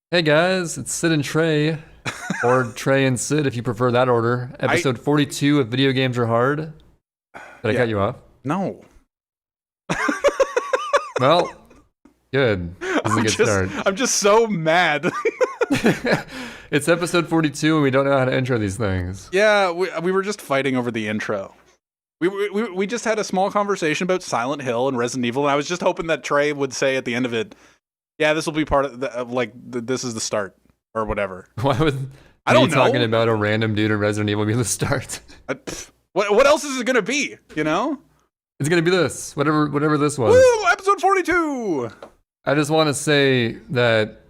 Hey guys, it's Sid and Trey, or Trey and Sid if you prefer that order. Episode 42 of Video Games Are Hard. Did I cut you off? No. Well, good. This is a good start. I'm just so mad. It's episode 42 and we don't know how to intro these things. Yeah, we were just fighting over the intro. We just had a small conversation about Silent Hill and Resident Evil, and I was just hoping that Trey would say at the end of it, yeah, this will be part of this is the start, or whatever. Why would I don't know. Talking about a random dude in Resident Evil be the start? What else is it gonna be, you know? It's gonna be this, whatever this was. Woo, episode 42! I just want to say that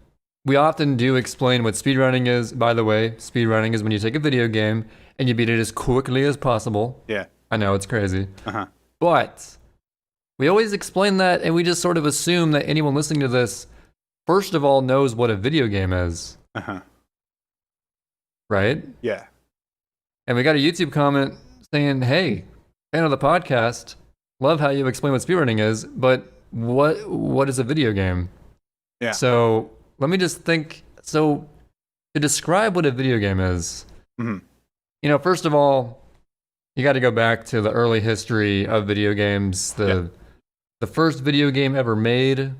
we often do explain what speedrunning is. By the way, speedrunning is when you take a video game and you beat it as quickly as possible. Yeah. I know, it's crazy. Uh-huh. But we always explain that, and we just sort of assume that anyone listening to this, first of all, knows what a video game is. Uh-huh. Right? Yeah. And we got a YouTube comment saying, hey, fan of the podcast, love how you explain what speedrunning is, but what is a video game? Yeah. So let me just think. So to describe what a video game is, mm-hmm. You know, first of all, you got to go back to the early history of video games. The first video game ever made,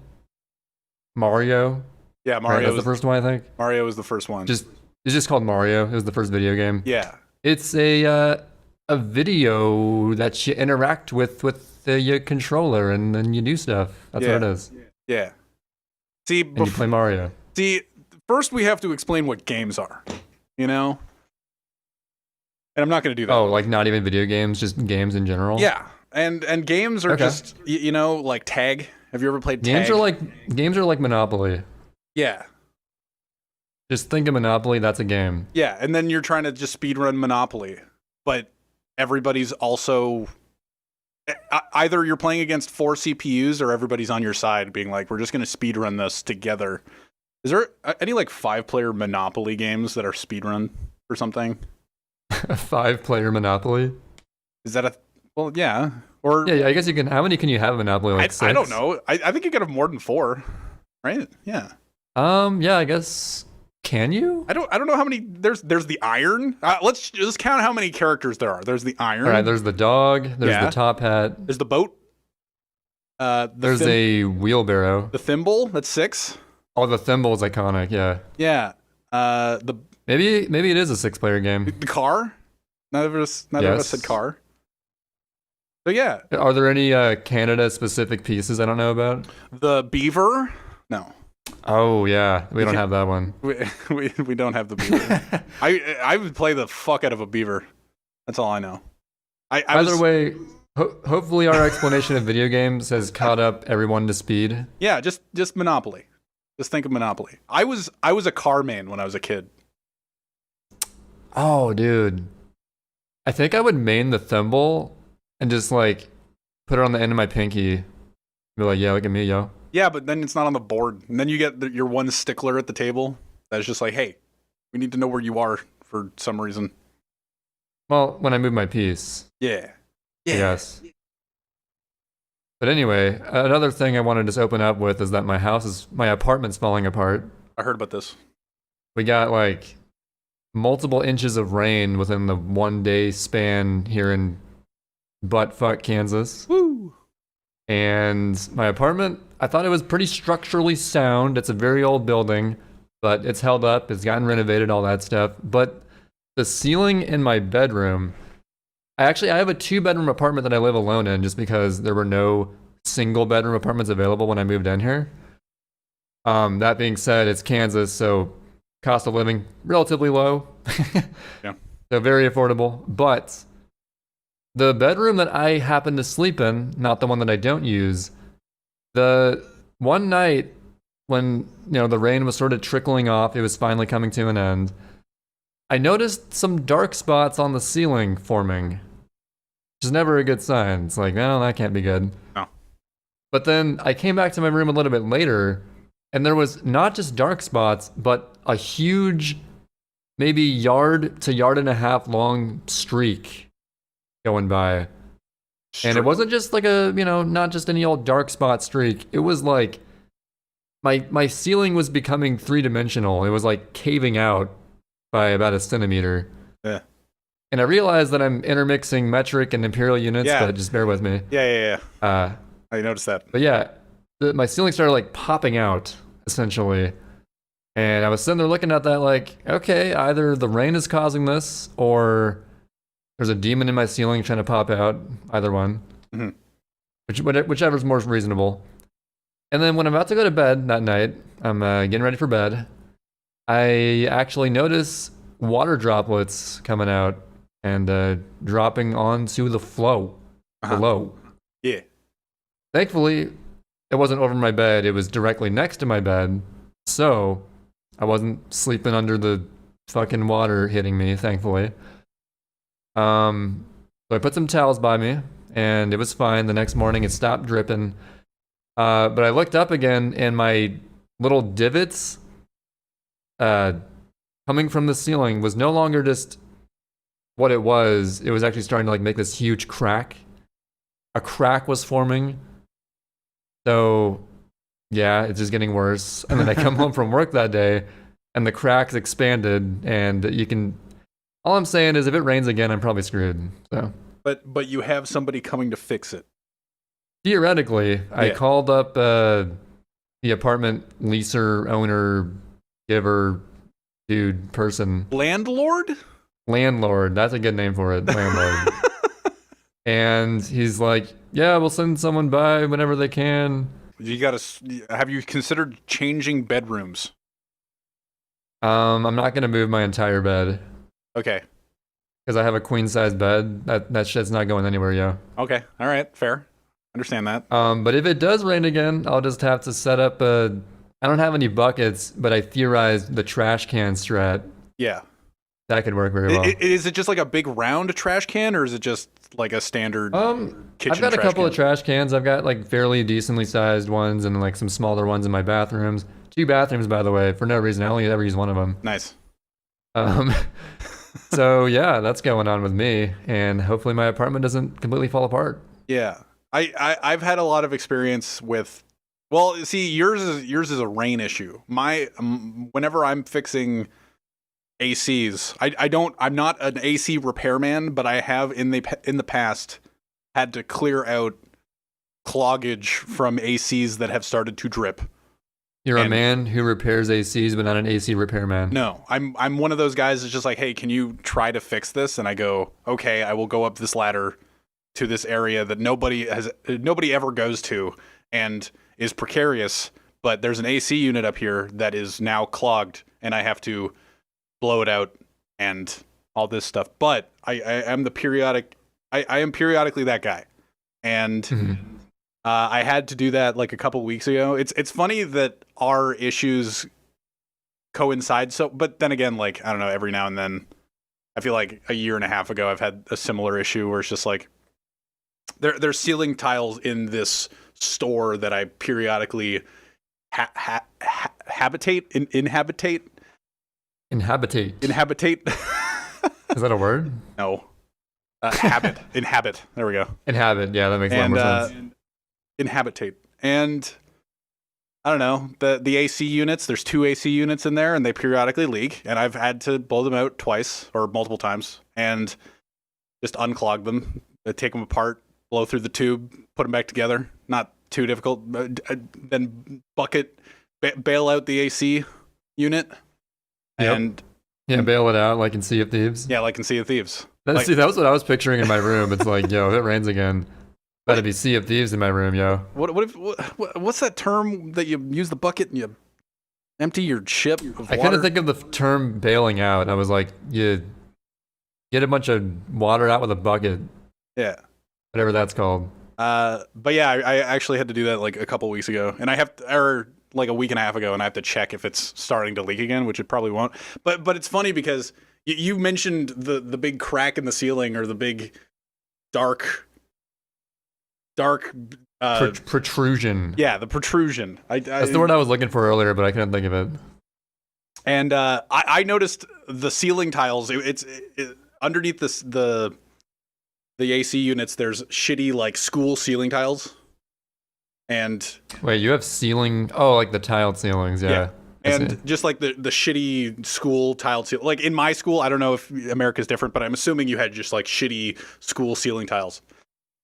Mario. Yeah, Mario right? That's the first one, I think. Mario was the first one. It's just called Mario. It was the first video game. Yeah. It's a video that you interact with your controller, and then you do stuff. That's what it is. Yeah. See, and you play Mario. See, first we have to explain what games are, you know? And I'm not going to do that. Oh, like not even video games, just games in general? Yeah. And games are just, you know, like tag. Have you ever played tag? Games are like Monopoly. Yeah. Just think of Monopoly, that's a game. Yeah, and then you're trying to just speedrun Monopoly. But everybody's also... Either you're playing against 4 CPUs or everybody's on your side being like, we're just going to speedrun this together. Is there any like 5-player Monopoly games that are speedrun or something? A 5-player Monopoly? Is that a... Well, yeah. Or yeah, I guess you can... How many can you have in Monopoly? Like 6? I don't know. I think you could have more than 4. Right? Yeah. Yeah, I guess... Can you? I don't know how many... There's the iron. Let's just count how many characters there are. There's the iron. All right, there's the dog. There's the top hat. There's the boat. There's a wheelbarrow. The thimble. That's 6. Oh, the thimble is iconic. Yeah. Yeah. Maybe it is a 6-player game. The car. Neither of us said car. So yeah. Are there any Canada specific pieces I don't know about? The beaver. No. Oh yeah, we don't have that one. We don't have the beaver. I would play the fuck out of a beaver. That's all I know. Either way, hopefully our explanation of video games has caught up everyone to speed. Yeah, just Monopoly. Just think of Monopoly. I was a car man when I was a kid. Oh, dude. I think I would main the thimble and just like put it on the end of my pinky. Be like, yeah, look at me, yo. Yeah, but then it's not on the board. And then you get your one stickler at the table that's just like, hey, we need to know where you are for some reason. Well, when I move my piece. Yeah. Yes. But anyway, another thing I want to just open up with is that my apartment's falling apart. I heard about this. We got like multiple inches of rain within the 1-day span here in buttfuck Kansas. Woo! And my apartment, I thought it was pretty structurally sound. It's a very old building, but it's held up. It's gotten renovated, all that stuff. But the ceiling in my bedroom, I have a 2-bedroom apartment that I live alone in just because there were no single-bedroom apartments available when I moved in here. That being said, it's Kansas, so cost of living relatively low. Yeah. So very affordable. But the bedroom that I happen to sleep in, not the one that I don't use, the one night when, the rain was sort of trickling off, it was finally coming to an end, I noticed some dark spots on the ceiling forming, which is never a good sign. It's like, well, that can't be good. No. But then I came back to my room a little bit later, and there was not just dark spots, but a huge, maybe yard to yard and a half long streak going by. And it wasn't just like a, not just any old dark spot streak. It was like my ceiling was becoming 3-dimensional. It was like caving out by about a centimeter. Yeah. And I realized that I'm intermixing metric and imperial units, Yeah. but just bear with me. Yeah. I noticed that. But yeah, my ceiling started like popping out, essentially. And I was sitting there looking at that like, okay, either the rain is causing this or there's a demon in my ceiling trying to pop out. Either one. Whichever's more reasonable. And then when I'm about to go to bed that night, I'm getting ready for bed. I actually notice water droplets coming out and dropping onto the floor below. Yeah. Thankfully, it wasn't over my bed. It was directly next to my bed. So I wasn't sleeping under the fucking water hitting me, thankfully. So I put some towels by me, and it was fine. The next morning, it stopped dripping. But I looked up again, and my little divots coming from the ceiling was no longer just what it was. It was actually starting to like make this huge crack. A crack was forming. So, yeah, it's just getting worse. And then I come home from work that day, and the cracks expanded, and you can... All I'm saying is if it rains again, I'm probably screwed. So, But you have somebody coming to fix it. theoretically, I called up the apartment leaser, owner, giver, dude, person. Landlord? Landlord. That's a good name for it. Landlord. And he's like, yeah, we'll send someone by whenever they can. Have you considered changing bedrooms? I'm not going to move my entire bed. Okay. Because I have a queen size bed. That shit's not going anywhere, yo. Okay. All right. Fair. Understand that. But if it does rain again, I'll just have to set up I don't have any buckets, but I theorized the trash can strat. Yeah. That could work very well. Is it just like a big round trash can, or is it just like a standard kitchen I've got a couple can? of trash cans. I've got like fairly decently sized ones and like some smaller ones in my bathrooms. 2 bathrooms, by the way, for no reason. I only ever use one of them. Nice. So yeah, that's going on with me, and hopefully my apartment doesn't completely fall apart. Yeah. I've had a lot of experience with... Well, see, yours is a rain issue. Whenever I'm fixing ACs, I'm not an AC repairman, but I have in the past had to clear out cloggage from ACs that have started to drip. You're a man who repairs ACs, but not an AC repairman. No, I'm one of those guys that's just like, hey, can you try to fix this? And I go, okay, I will go up this ladder to this area that nobody ever goes to and is precarious, but there's an AC unit up here that is now clogged, and I have to blow it out and all this stuff. But I am periodically that guy, and I had to do that like a couple weeks ago. It's funny that our issues coincide. So, but then again, like I don't know, every now and then, I feel like a year and a half ago I've had a similar issue where it's just like there's ceiling tiles in this store that I periodically inhabitate. Is that a word? No. Inhabit. There we go. Inhabit. Yeah, that makes a lot more sense. Inhabitate. And I don't know, the AC units, there's 2 AC units in there and they periodically leak, and I've had to blow them out twice or multiple times and just unclog them, take them apart, blow through the tube, put them back together. Not too difficult. Then bail out the AC unit. Yep. And bail it out like in Sea of Thieves. Yeah, like in Sea of Thieves. See, that was what I was picturing in my room. It's like, yo, if it rains again, better be Sea of Thieves in my room, yo. What's that term that you use the bucket and you empty your ship of water? I couldn't think of the term bailing out. I was like, you get a bunch of water out with a bucket. Yeah. Whatever that's called. But yeah, I actually had to do that like a couple weeks ago, and or like a week and a half ago, and I have to check if it's starting to leak again, which it probably won't. But it's funny because you mentioned the big crack in the ceiling, or the big dark protrusion. Yeah, the protrusion. That's the word I was looking for earlier, but I couldn't think of it. And I noticed the ceiling tiles. It's underneath the AC units. There's shitty like school ceiling tiles. And Wait, you have ceiling? Oh, like the tiled ceilings, yeah. I see. And just like the shitty school tiled ceiling. Like in my school, I don't know if America's different, but I'm assuming you had just like shitty school ceiling tiles.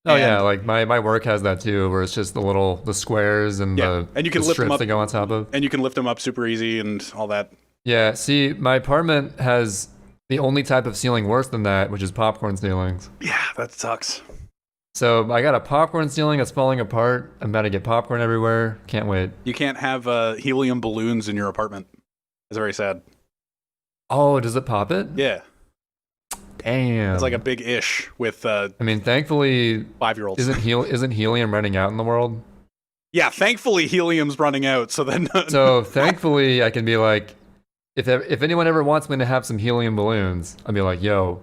Oh yeah, like my work has that too, where it's just the squares and and you can the lift them strips up that go on top of. and you can lift them up super easy and all that. Yeah, see, my apartment has the only type of ceiling worse than that, which is popcorn ceilings. Yeah, that sucks. So I got a popcorn ceiling that's falling apart. I'm about to get popcorn everywhere. Can't wait. You can't have helium balloons in your apartment. It's very sad. Oh, does it pop it? Yeah. Damn. It's like a big ish with I mean, thankfully, 5-year-olds. Isn't helium running out in the world? Yeah, thankfully helium's running out. So then. So thankfully, I can be like, if anyone ever wants me to have some helium balloons, I'll be like, yo,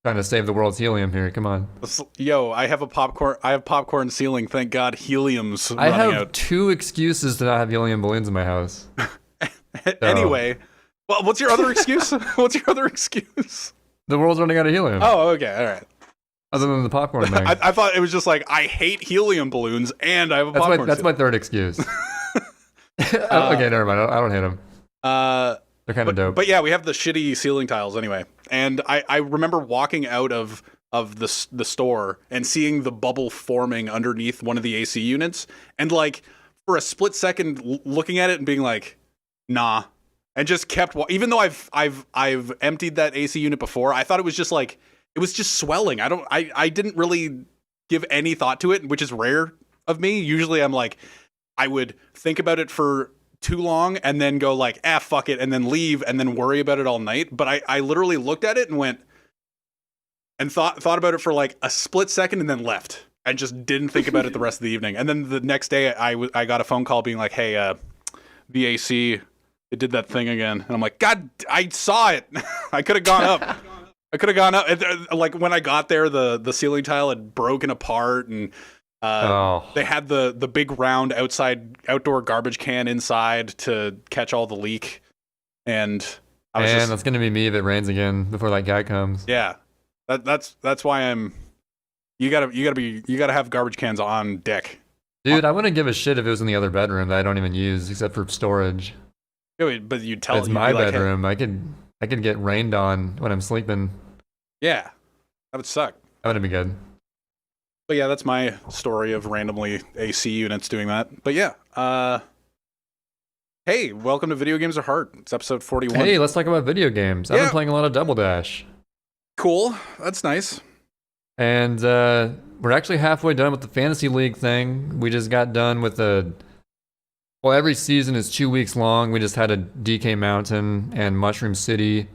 trying to save the world's helium here. Come on. Yo, I have popcorn ceiling. Thank God helium's I running have out. 2 excuses to not have helium balloons in my house. Anyway, well, what's your other excuse? What's your other excuse? The world's running out of helium. Oh, okay, all right. Other than the popcorn thing. I thought it was just like I hate helium balloons and I have a popcorn. That's my third excuse. Okay, never mind. I don't hate them. They're kind of dope. But yeah, we have the shitty ceiling tiles anyway. And I remember walking out of the store and seeing the bubble forming underneath one of the AC units, and like for a split second looking at it and being like, nah, and just kept even though I've emptied that AC unit before, I thought it was just like it was just swelling. I didn't really give any thought to it, which is rare of me. Usually I'm like, I would think about it for too long and then go like, fuck it, and then leave and then worry about it all night. But I literally looked at it and went and thought about it for like a split second and then left and just didn't think about it the rest of the evening. And then the next day I got a phone call being like, hey, the AC, it did that thing again. And I'm like, God, I saw it. I could have gone up. Like when I got there, the ceiling tile had broken apart and they had the big round outdoor garbage can inside to catch all the leak. And that's gonna be me if it rains again before that guy comes. Yeah. That's why you gotta have garbage cans on deck. Dude, I wouldn't give a shit if it was in the other bedroom that I don't even use except for storage. But you'd tell it's my bedroom. Like, hey. I could get rained on when I'm sleeping. Yeah, that would suck. That wouldn't be good. But yeah, that's my story of randomly AC units doing that. But yeah, hey, welcome to Video Games Are Hard. It's episode 41. Hey, let's talk about video games. I've been playing a lot of Double Dash. Cool, that's nice. And we're actually halfway done with the Fantasy League thing. We just got done with every season is 2 weeks long. We just had a DK Mountain and Mushroom City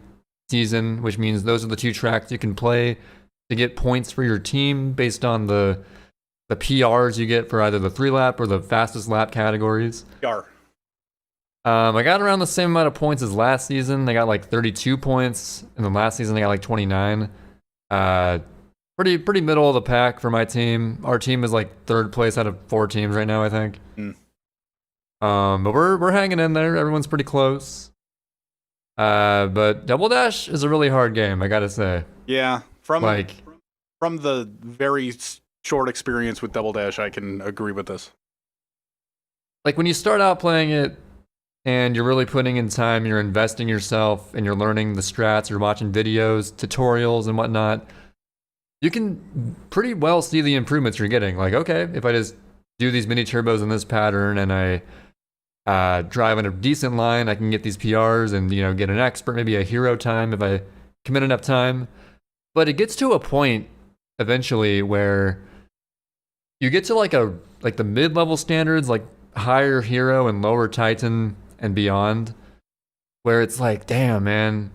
season, which means those are the 2 tracks you can play to get points for your team based on the PRs you get for either the 3-lap or the fastest lap categories. PR. I got around the same amount of points as last season. I got like 32 points, and then last season I got like 29. Pretty middle of the pack for my team. Our team is like 3rd place out of 4 teams right now, I think. But we're hanging in there. Everyone's pretty close. But Double Dash is a really hard game, I gotta say. Yeah, from the very short experience with Double Dash, I can agree with this. Like when you start out playing it, and you're really putting in time, you're investing yourself, and you're learning the strats, you're watching videos, tutorials, and whatnot, you can pretty well see the improvements you're getting. Like, okay, if I just do these mini turbos in this pattern, and I drive in a decent line, I can get these PRs and, get an expert, maybe a hero time if I commit enough time. But it gets to a point eventually where you get to like the mid-level standards, like higher hero and lower titan and beyond, where it's like, damn, man.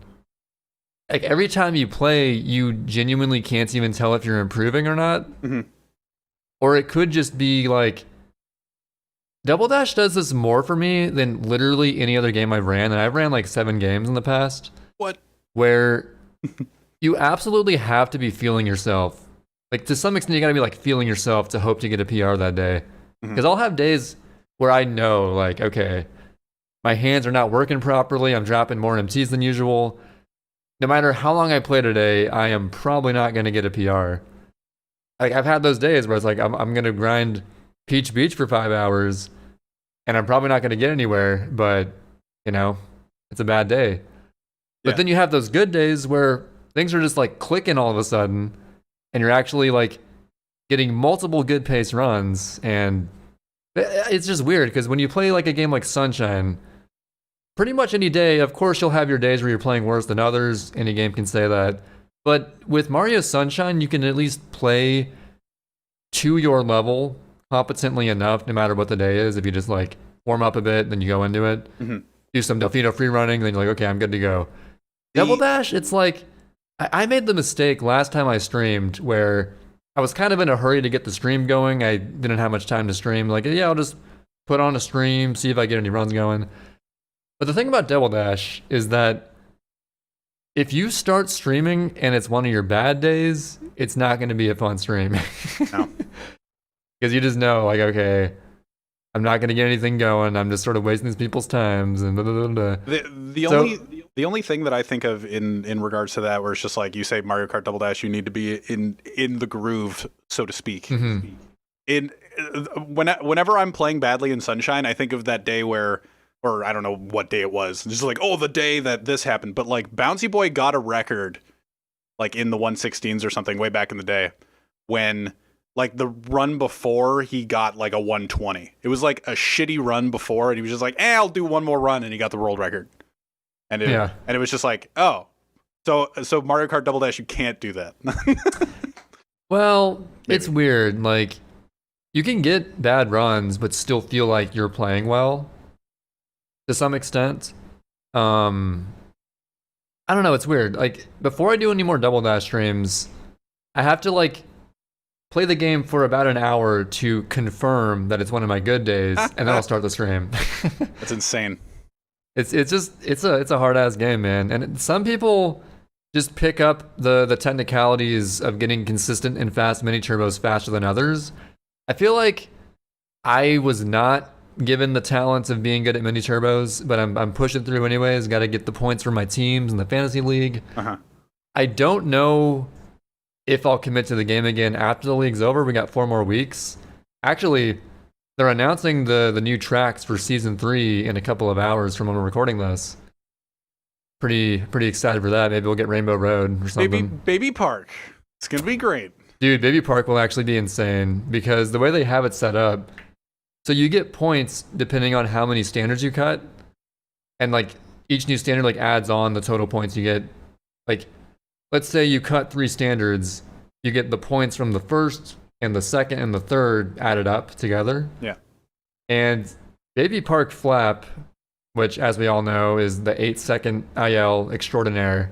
Like every time you play, you genuinely can't even tell if you're improving or not. Mm-hmm. Or it could just be like, Double Dash does this more for me than literally any other game I've ran, and I've ran like 7 games in the past. What? Where you absolutely have to be feeling yourself. Like to some extent, you gotta be like feeling yourself to hope to get a PR that day. Because I'll have days where I know, like, okay, my hands are not working properly, I'm dropping more MTs than usual. No matter how long I play today, I am probably not gonna get a PR. Like I've had those days where it's like I'm gonna grind Peach Beach for 5 hours, and I'm probably not going to get anywhere, but, it's a bad day. But Yeah. then you have those good days where things are just like clicking all of a sudden, and you're actually like getting multiple good pace runs, and it's just weird because when you play like a game like Sunshine, pretty much any day, of course, you'll have your days where you're playing worse than others. Any game can say that. But with Mario Sunshine, you can at least play to your level competently enough, no matter what the day is. If you just like warm up a bit, then you go into it, do some Delfino free running, then you're like, okay, I'm good to go. Double Dash, it's like, I made the mistake last time I streamed where I was kind of in a hurry to get the stream going. I didn't have much time to stream. Like, yeah, I'll just put on a stream, see if I get any runs going. But the thing about Double Dash is that if you start streaming and it's one of your bad days, it's not going to be a fun stream. No. Because you just know, like, okay, I'm not going to get anything going. I'm just sort of wasting these people's times and blah, blah, blah, blah. The only thing that I think of in regards to that, where it's just like you say Mario Kart Double Dash, you need to be in the groove, so to speak. Whenever I'm playing badly in Sunshine, I think of that day where, or I don't know what day it was. It's just like, oh, the day that this happened. But like Bouncy Boy got a record, like in the 116s or something way back in the day, when like the run before he got like a 120. It was like a shitty run before, and he was just like, I'll do one more run, and he got the world record. And it was just like, oh, so Mario Kart Double Dash, you can't do that. Well, it's weird. Like, you can get bad runs, but still feel like you're playing well to some extent. I don't know. It's weird. Like, before I do any more Double Dash streams, I have to like play the game for about an hour to confirm that it's one of my good days, and then I'll start the stream. That's insane. It's a hard ass game, man. And some people just pick up the technicalities of getting consistent and fast mini turbos faster than others. I feel like I was not given the talents of being good at mini turbos, but I'm pushing through anyways. Got to get the points for my teams in the fantasy league. I don't know if I'll commit to the game again after the league's over. We got 4 more weeks. Actually, they're announcing the new tracks for season 3 in a couple of hours from when we're recording this. Pretty excited for that. Maybe we'll get Rainbow Road or something. Baby Park. It's gonna be great. Dude, Baby Park will actually be insane because the way they have it set up, so you get points depending on how many standards you cut, and like each new standard like adds on the total points you get. Like, let's say you cut 3 standards, you get the points from the first and the second and the third added up together. Yeah. And Baby Park Flap, which as we all know is the 8-second IL extraordinaire,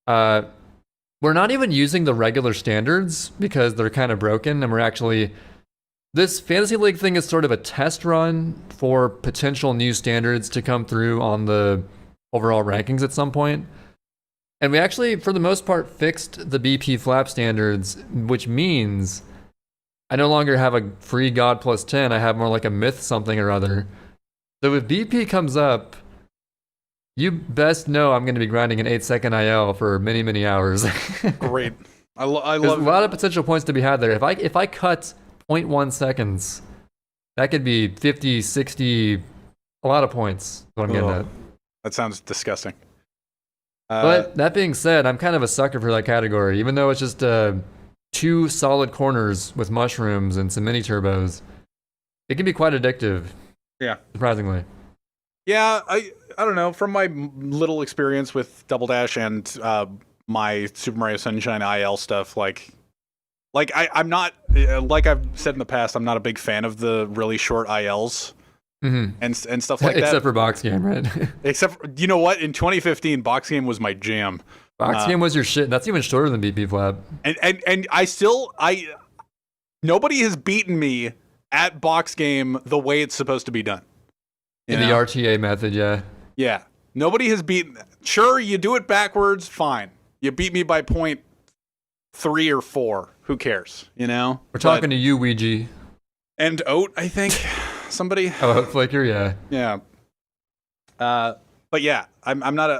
we're not even using the regular standards because they're kind of broken, and we're actually, this Fantasy League thing is sort of a test run for potential new standards to come through on the overall rankings at some point. And we actually, for the most part, fixed the BP flap standards, which means I no longer have a free God plus 10. I have more like a myth something or other. So if BP comes up, you best know I'm going to be grinding an 8-second IL for many, many hours. Great. I love There's a lot of potential points to be had there. If I cut 0.1 seconds, that could be 50, 60, a lot of points. Is what I'm getting at. That sounds disgusting. But that being said, I'm kind of a sucker for that category. Even though it's just 2 solid corners with mushrooms and some mini turbos, it can be quite addictive. Yeah. Surprisingly. Yeah, I don't know. From my little experience with Double Dash and my Super Mario Sunshine IL stuff, I'm not, like I've said in the past, I'm not a big fan of the really short ILs. And stuff like that. Except for Box Game, right? Except for, you know what? In 2015, Box Game was my jam. Box Game was your shit. That's even shorter than BP Flap. And nobody has beaten me at Box Game the way it's supposed to be done. In the RTA method, yeah. Yeah. Nobody has beaten. Sure, you do it backwards, fine. You beat me by 0.3 or 4. Who cares? You know? We're talking to you, Luigi. And Oat, I think. Somebody. Oh, Flicker, yeah. Yeah. But yeah, I'm not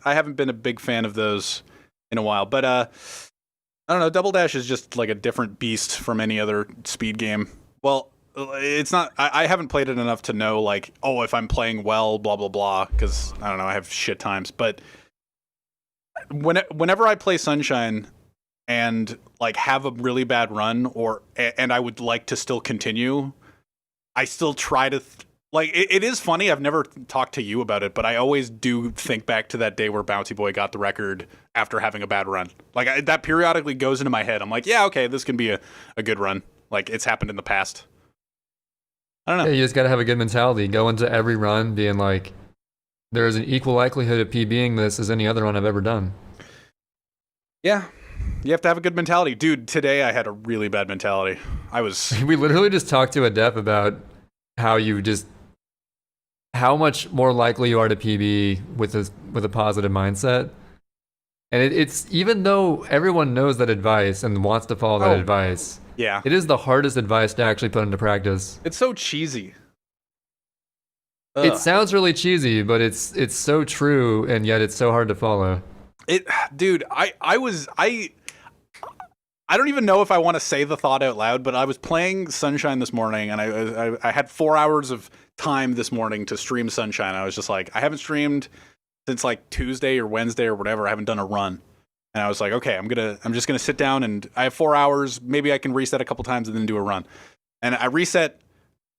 I haven't been a big fan of those in a while. But I don't know. Double Dash is just like a different beast from any other speed game. Well, it's not. I haven't played it enough to know like, oh, if I'm playing well, blah blah blah. Because I don't know, I have shit times. But whenever I play Sunshine and like have a really bad run, and I would like to still continue, I still try to. Like, it is funny, I've never talked to you about it, but I always do think back to that day where Bouncy Boy got the record after having a bad run. Like, that periodically goes into my head. I'm like, yeah, okay, this can be a good run. Like, it's happened in the past. I don't know. Yeah, you just gotta have a good mentality. Go into every run being like, there is an equal likelihood of PBing this as any other run I've ever done. Yeah. You have to have a good mentality. Dude, today I had a really bad mentality. We literally just talked to a dev about how much more likely you are to PB with a positive mindset. And it's even though everyone knows that advice and wants to follow that advice, yeah, it is the hardest advice to actually put into practice. It's so cheesy. It sounds really cheesy, but it's so true, and yet it's so hard to follow. Dude, I don't even know if I want to say the thought out loud, but I was playing Sunshine this morning, and I had 4 hours of time this morning to stream Sunshine. I was just like, I haven't streamed since like Tuesday or Wednesday or whatever. I haven't done a run, and I was like, okay, I'm just gonna sit down, and I have 4 hours. Maybe I can reset a couple times and then do a run. And I reset.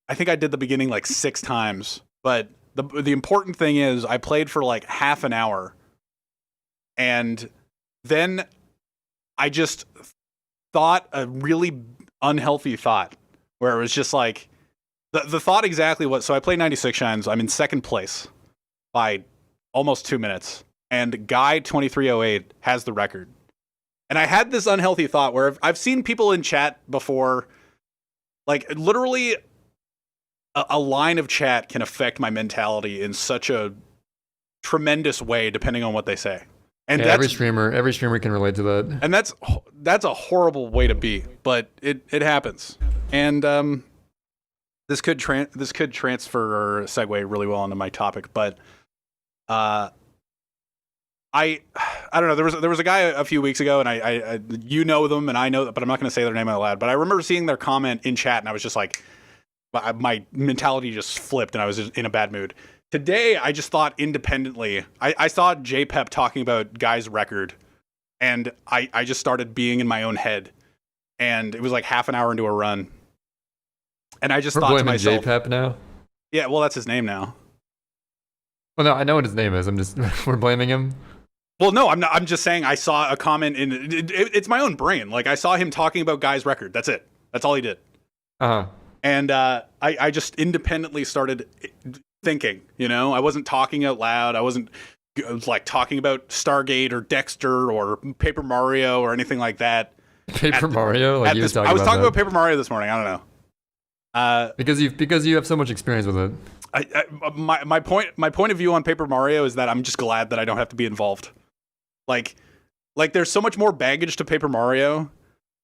I think I did the beginning like 6 times, but the important thing is I played for like half an hour, and then I just thought a really unhealthy thought where it was just like the thought exactly was, so I played 96 shines. I'm in second place by almost 2 minutes, and Guy 2308 has the record. And I had this unhealthy thought where I've seen people in chat before, like literally a line of chat can affect my mentality in such a tremendous way depending on what they say. And yeah, every streamer can relate to that. And that's a horrible way to be, but it happens. And this could transfer or segue really well into my topic, but I don't know. There was a guy a few weeks ago, and I you know them, and I know, but I'm not going to say their name out loud. But I remember seeing their comment in chat, and I was just like, my mentality just flipped, and I was in a bad mood. Today, I just thought independently. I saw JPEP talking about Guy's record, and I just started being in my own head. And it was like half an hour into a run. And I just thought to myself, JPEP now? Yeah, well, that's his name now. Well, no, I know what his name is. We're blaming him. Well, no, I'm not. I'm just saying I saw a comment in it's my own brain. Like, I saw him talking about Guy's record. That's it. That's all he did. Uh-huh. And I just independently started thinking, you know, I wasn't talking out loud. I wasn't like talking about Stargate or Dexter or Paper Mario or anything like that. Paper Mario? Like you I was talking about Paper Mario this morning. I don't know. Because you have so much experience with it. My point of view on Paper Mario is that I'm just glad that I don't have to be involved. Like there's so much more baggage to Paper Mario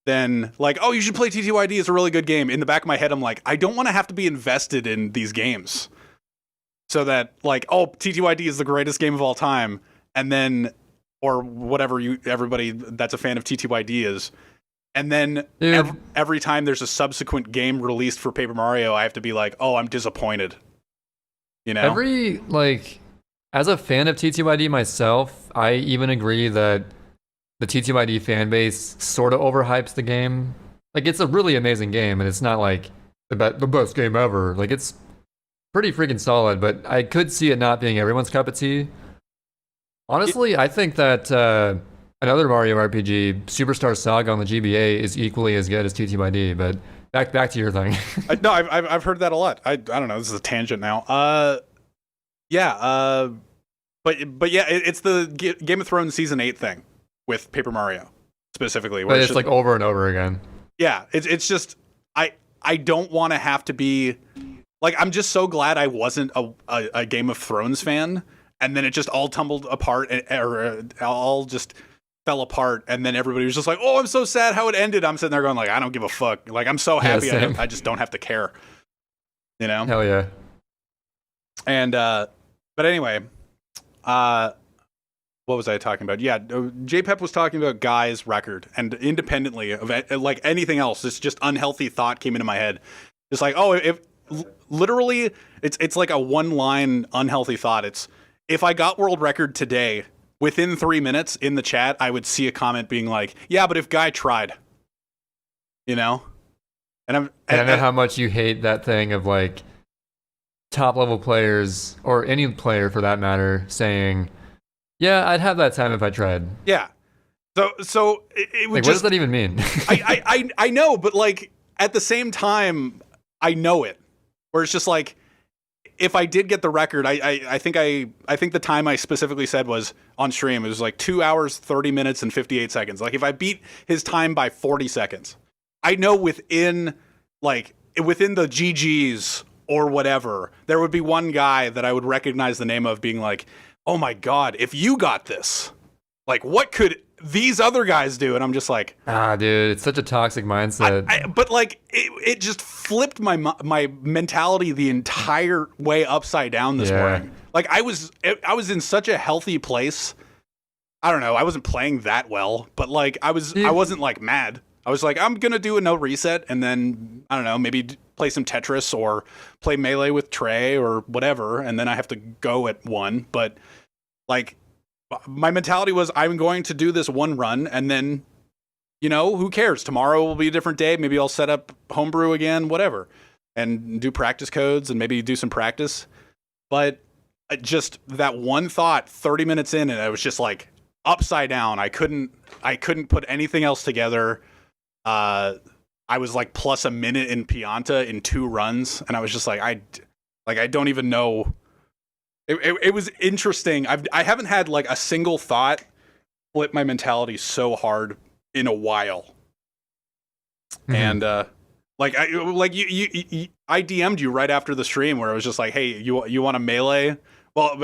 than like, oh, you should play TTYD. It's a really good game. In the back of my head, I'm like, I don't want to have to be invested in these games. So that like, oh, TTYD is the greatest game of all time, and then or whatever everybody that's a fan of TTYD is. And then every time there's a subsequent game released for Paper Mario, I have to be like, oh, I'm disappointed. You know? As a fan of TTYD myself, I even agree that the TTYD fan base sort of overhypes the game. Like, it's a really amazing game, and it's not like the best game ever. Like, it's pretty freaking solid, but I could see it not being everyone's cup of tea. Honestly, I think that another Mario RPG, Superstar Saga on the GBA, is equally as good as TTYD. But back to your thing. No, I've heard that a lot. I don't know. This is a tangent now. But yeah, it's the Game of Thrones season 8 thing with Paper Mario specifically. Where it's like over and over again. Yeah, it's just I don't want to have to be like, I'm just so glad I wasn't a Game of Thrones fan, and then it just all tumbled apart or all just fell apart, and then everybody was just like, oh, I'm so sad how it ended. I'm sitting there going like, I don't give a fuck. Like, I'm so happy I just don't have to care. You know? Hell yeah. And but anyway, what was I talking about? Yeah, JPEP was talking about Guy's record, and independently of like anything else, this just unhealthy thought came into my head. Just like, oh, if literally, it's like a one-line unhealthy thought. It's if I got world record today, within 3 minutes in the chat, I would see a comment being like, "Yeah, but if guy tried," you know. And I know how much you hate that thing of like top level players or any player for that matter saying, "Yeah, I'd have that time if I tried." Yeah. So it would like, just. what does that even mean? I know, but like at the same time, I know it. Where it's just like, if I did get the record, I think the time I specifically said was on stream. It was like 2 hours, 30 minutes, and 58 seconds. Like if I beat his time by 40 seconds, I know within the GGs or whatever, there would be one guy that I would recognize the name of being like, oh my God, if you got this, like what could these other guys do? And I'm just like, dude, it's such a toxic mindset. but like it just flipped my mentality the entire way upside down this morning. Like I was in such a healthy place. I don't know. I wasn't playing that well, but like I wasn't like mad. I was like, I'm gonna do a no reset, and then I don't know, maybe play some Tetris or play Melee with Trey or whatever, and then I have to go at 1. But like, my mentality was, I'm going to do this one run, and then, you know, who cares? Tomorrow will be a different day. Maybe I'll set up homebrew again, whatever, and do practice codes and maybe do some practice. But just that one thought, 30 minutes in, and I was just like upside down. I couldn't put anything else together. I was like plus a minute in Pianta in 2 runs, and I was just like, I don't even know. It was interesting. I haven't had like a single thought flip my mentality so hard in a while. Mm-hmm. And I DM'd you right after the stream where I was just like, hey, you want a Melee? Well,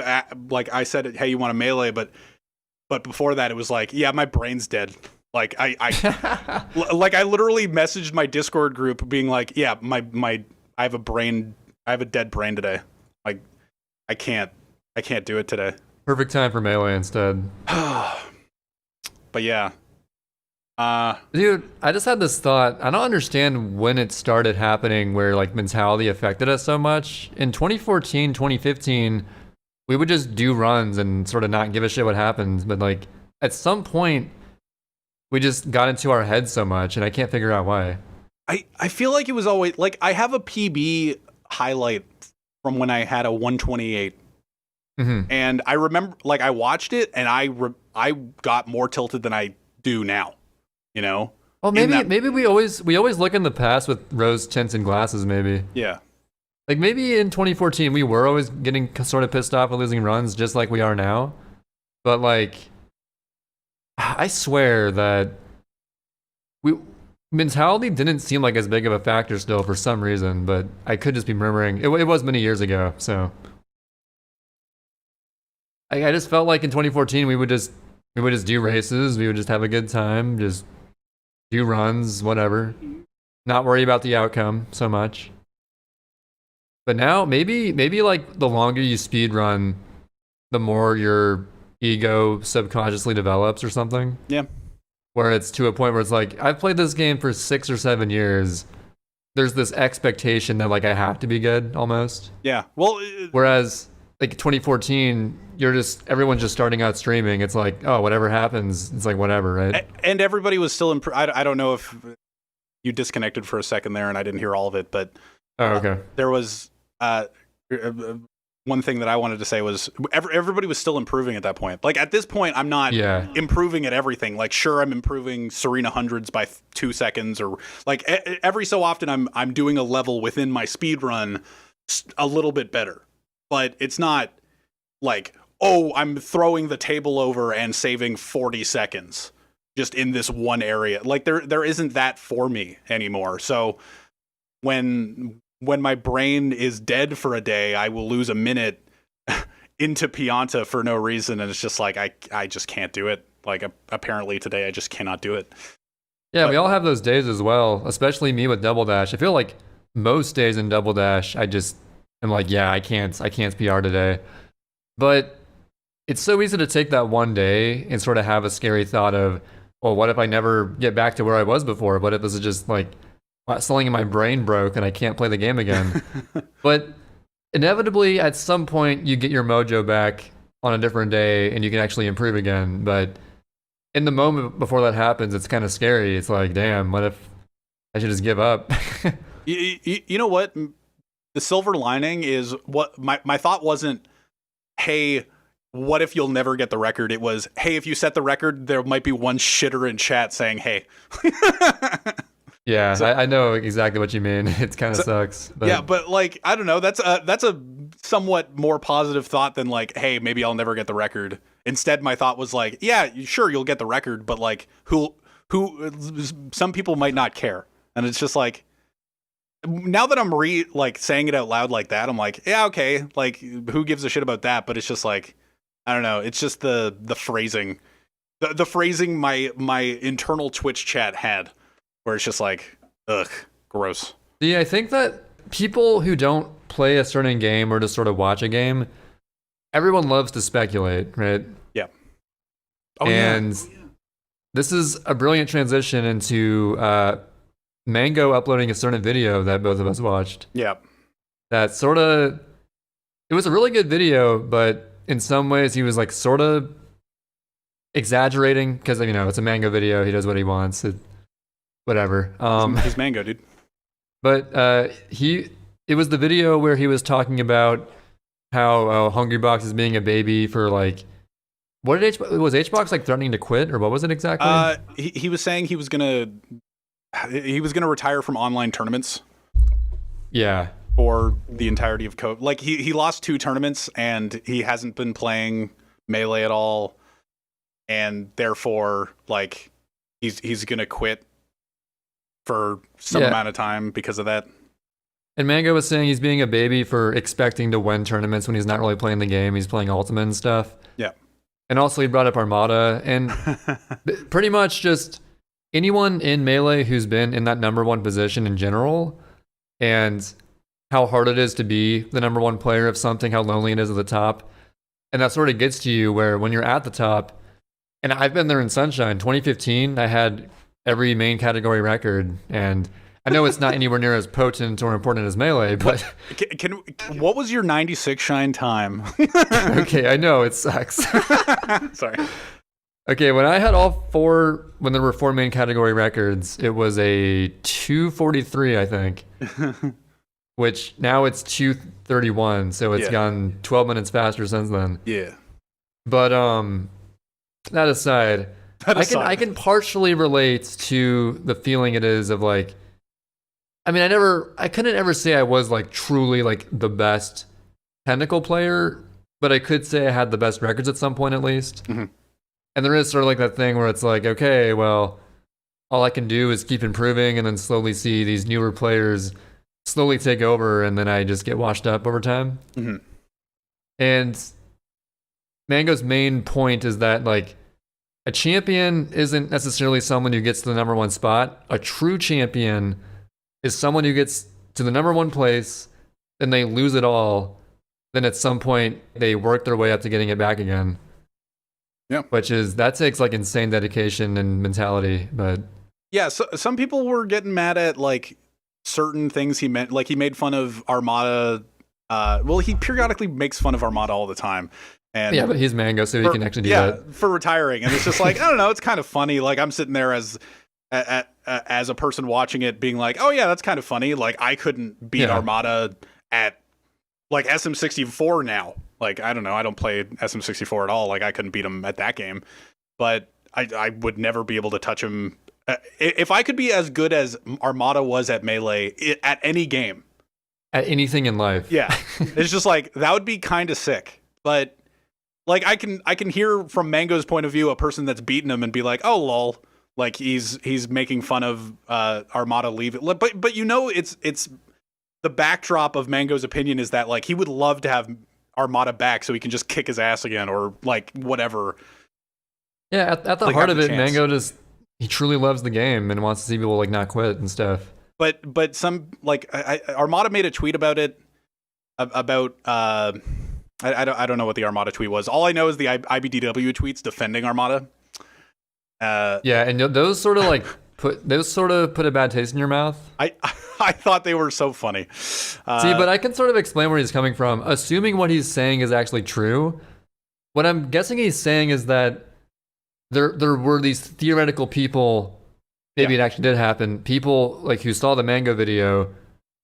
like I said, hey, you want a Melee? But before that, it was like, yeah, my brain's dead. Like I literally messaged my Discord group being like, yeah, I have a dead brain today. Like I can't do it today. Perfect time for Melee instead. But yeah. Dude, I just had this thought. I don't understand when it started happening where like mentality affected us so much. In 2014, 2015, we would just do runs and sort of not give a shit what happens. But like at some point, we just got into our heads so much, and I can't figure out why. I feel like it was always like I have a PB highlight from when I had a 128. Mm-hmm. And I remember, like, I watched it, and I got more tilted than I do now. You know? Well, maybe we always look in the past with rose tints and glasses. Maybe. Yeah. Like maybe in 2014 we were always getting sort of pissed off at losing runs, just like we are now. But like, I swear that mentality didn't seem like as big of a factor still for some reason. But I could just be murmuring. It was many years ago, so. I just felt like in 2014 we would just do races, we would just have a good time, just do runs, whatever, not worry about the outcome so much. But now maybe like the longer you speed run, the more your ego subconsciously develops or something. Yeah. Where it's to a point where it's like, I've played this game for 6 or 7 years. There's this expectation that like I have to be good almost. Yeah. Well, whereas like 2014, everyone's just starting out streaming. It's like, oh, whatever happens, it's like whatever, right? And everybody was still I don't know if you disconnected for a second there and I didn't hear all of it, but okay. There was one thing that I wanted to say was everybody was still improving at that point. Like at this point, I'm not improving at everything. Like sure, I'm improving Serena hundreds by 2 seconds, or like every so often I'm doing a level within my speed run a little bit better. But it's not like, oh, I'm throwing the table over and saving 40 seconds just in this one area. Like there isn't that for me anymore. So when my brain is dead for a day, I will lose a minute into Pianta for no reason, and it's just like I just can't do it. Like apparently today I just cannot do it. Yeah, we all have those days as well, especially me with Double Dash. I feel like most days in Double Dash I'm like, yeah, I can't PR today. But it's so easy to take that one day and sort of have a scary thought of, well, what if I never get back to where I was before? What if this is just like something in my brain broke and I can't play the game again. But inevitably, at some point, you get your mojo back on a different day and you can actually improve again. But in the moment before that happens, it's kind of scary. It's like, damn, what if I should just give up? You know what? The silver lining is what my thought wasn't, hey, what if you'll never get the record? It was, hey, if you set the record, there might be one shitter in chat saying, hey. Yeah, so, I know exactly what you mean. It kind of sucks. But. Yeah, but like, I don't know. That's a somewhat more positive thought than like, hey, maybe I'll never get the record. Instead, my thought was like, yeah, sure, you'll get the record, but like, who, some people might not care. And it's just like, now that I'm saying it out loud like that, I'm like, yeah, okay, like, who gives a shit about that? But it's just like, I don't know. It's just the phrasing, the phrasing my internal Twitch chat had, where it's just like, ugh, gross. Yeah, I think that people who don't play a certain game or just sort of watch a game, everyone loves to speculate, right? Yeah. Oh, and this is a brilliant transition into Mango uploading a certain video that both of us watched. Yeah. That sort of, it was a really good video, but in some ways he was like sort of exaggerating because, you know, it's a Mango video. He does what he wants. Whatever. He's Mango, dude. But it was the video where he was talking about how Hungrybox is being a baby for like, what did was HBox like threatening to quit, or what was it exactly? He was saying he was gonna retire from online tournaments. Yeah. For the entirety of COVID. Like he lost 2 tournaments and he hasn't been playing Melee at all, and therefore like he's gonna quit for some amount of time because of that. And Mango was saying he's being a baby for expecting to win tournaments when he's not really playing the game. He's playing Ultimate and stuff. Yeah. And also he brought up Armada, and pretty much just anyone in Melee who's been in that number 1 position in general, and how hard it is to be the number 1 player of something, how lonely it is at the top. And that sort of gets to you where when you're at the top, and I've been there in Sunshine, 2015, I had every main category record, and I know it's not anywhere near as potent or important as Melee, but what was your 96 shine time? Okay, I know it sucks. Sorry. Okay, when I had when there were 4 main category records, it was a 243, I think. Which now it's 231, so it's gone 12 minutes faster since then. Yeah. But that aside, I can partially relate to the feeling it is of like, I mean, I couldn't ever say I was like truly like the best technical player, but I could say I had the best records at some point at least. Mm-hmm. And there is sort of like that thing where it's like, okay, well, all I can do is keep improving and then slowly see these newer players slowly take over, and then I just get washed up over time. Mm-hmm. And Mango's main point is that like a champion isn't necessarily someone who gets to the number 1 spot. A true champion is someone who gets to the number 1 place, then they lose it all, then at some point they work their way up to getting it back again. Yeah. That takes like insane dedication and mentality, but yeah, so some people were getting mad at like certain things he meant. Like he made fun of Armada. Well, he periodically makes fun of Armada all the time. And yeah, but he's Mango, so he can actually do that. For retiring. And it's just like, I don't know, it's kind of funny. Like I'm sitting there as a person watching it being like, oh yeah, that's kind of funny. Like I couldn't beat Armada at like SM64 now. Like, I don't know. I don't play SM64 at all. Like I couldn't beat him at that game, but I would never be able to touch him. If I could be as good as Armada was at Melee at any game. At anything in life. Yeah. It's just like, that would be kind of sick. But like, I can hear from Mango's point of view, a person that's beaten him and be like, oh, lol. Like he's making fun of Armada leave. But you know, it's the backdrop of Mango's opinion is that like, he would love to have Armada back so he can just kick his ass again or like whatever. Yeah. At the heart of it, Mango he truly loves the game and wants to see people like not quit and stuff. But some like Armada made a tweet about it about I don't know what the Armada tweet was. All I know is the IBDW tweets defending Armada. Yeah, and those sort of like sort of put a bad taste in your mouth. I thought they were so funny. See, but I can sort of explain where he's coming from. Assuming what he's saying is actually true, what I'm guessing he's saying is that there were these theoretical people, maybe it actually did happen, people like who saw the Mango video,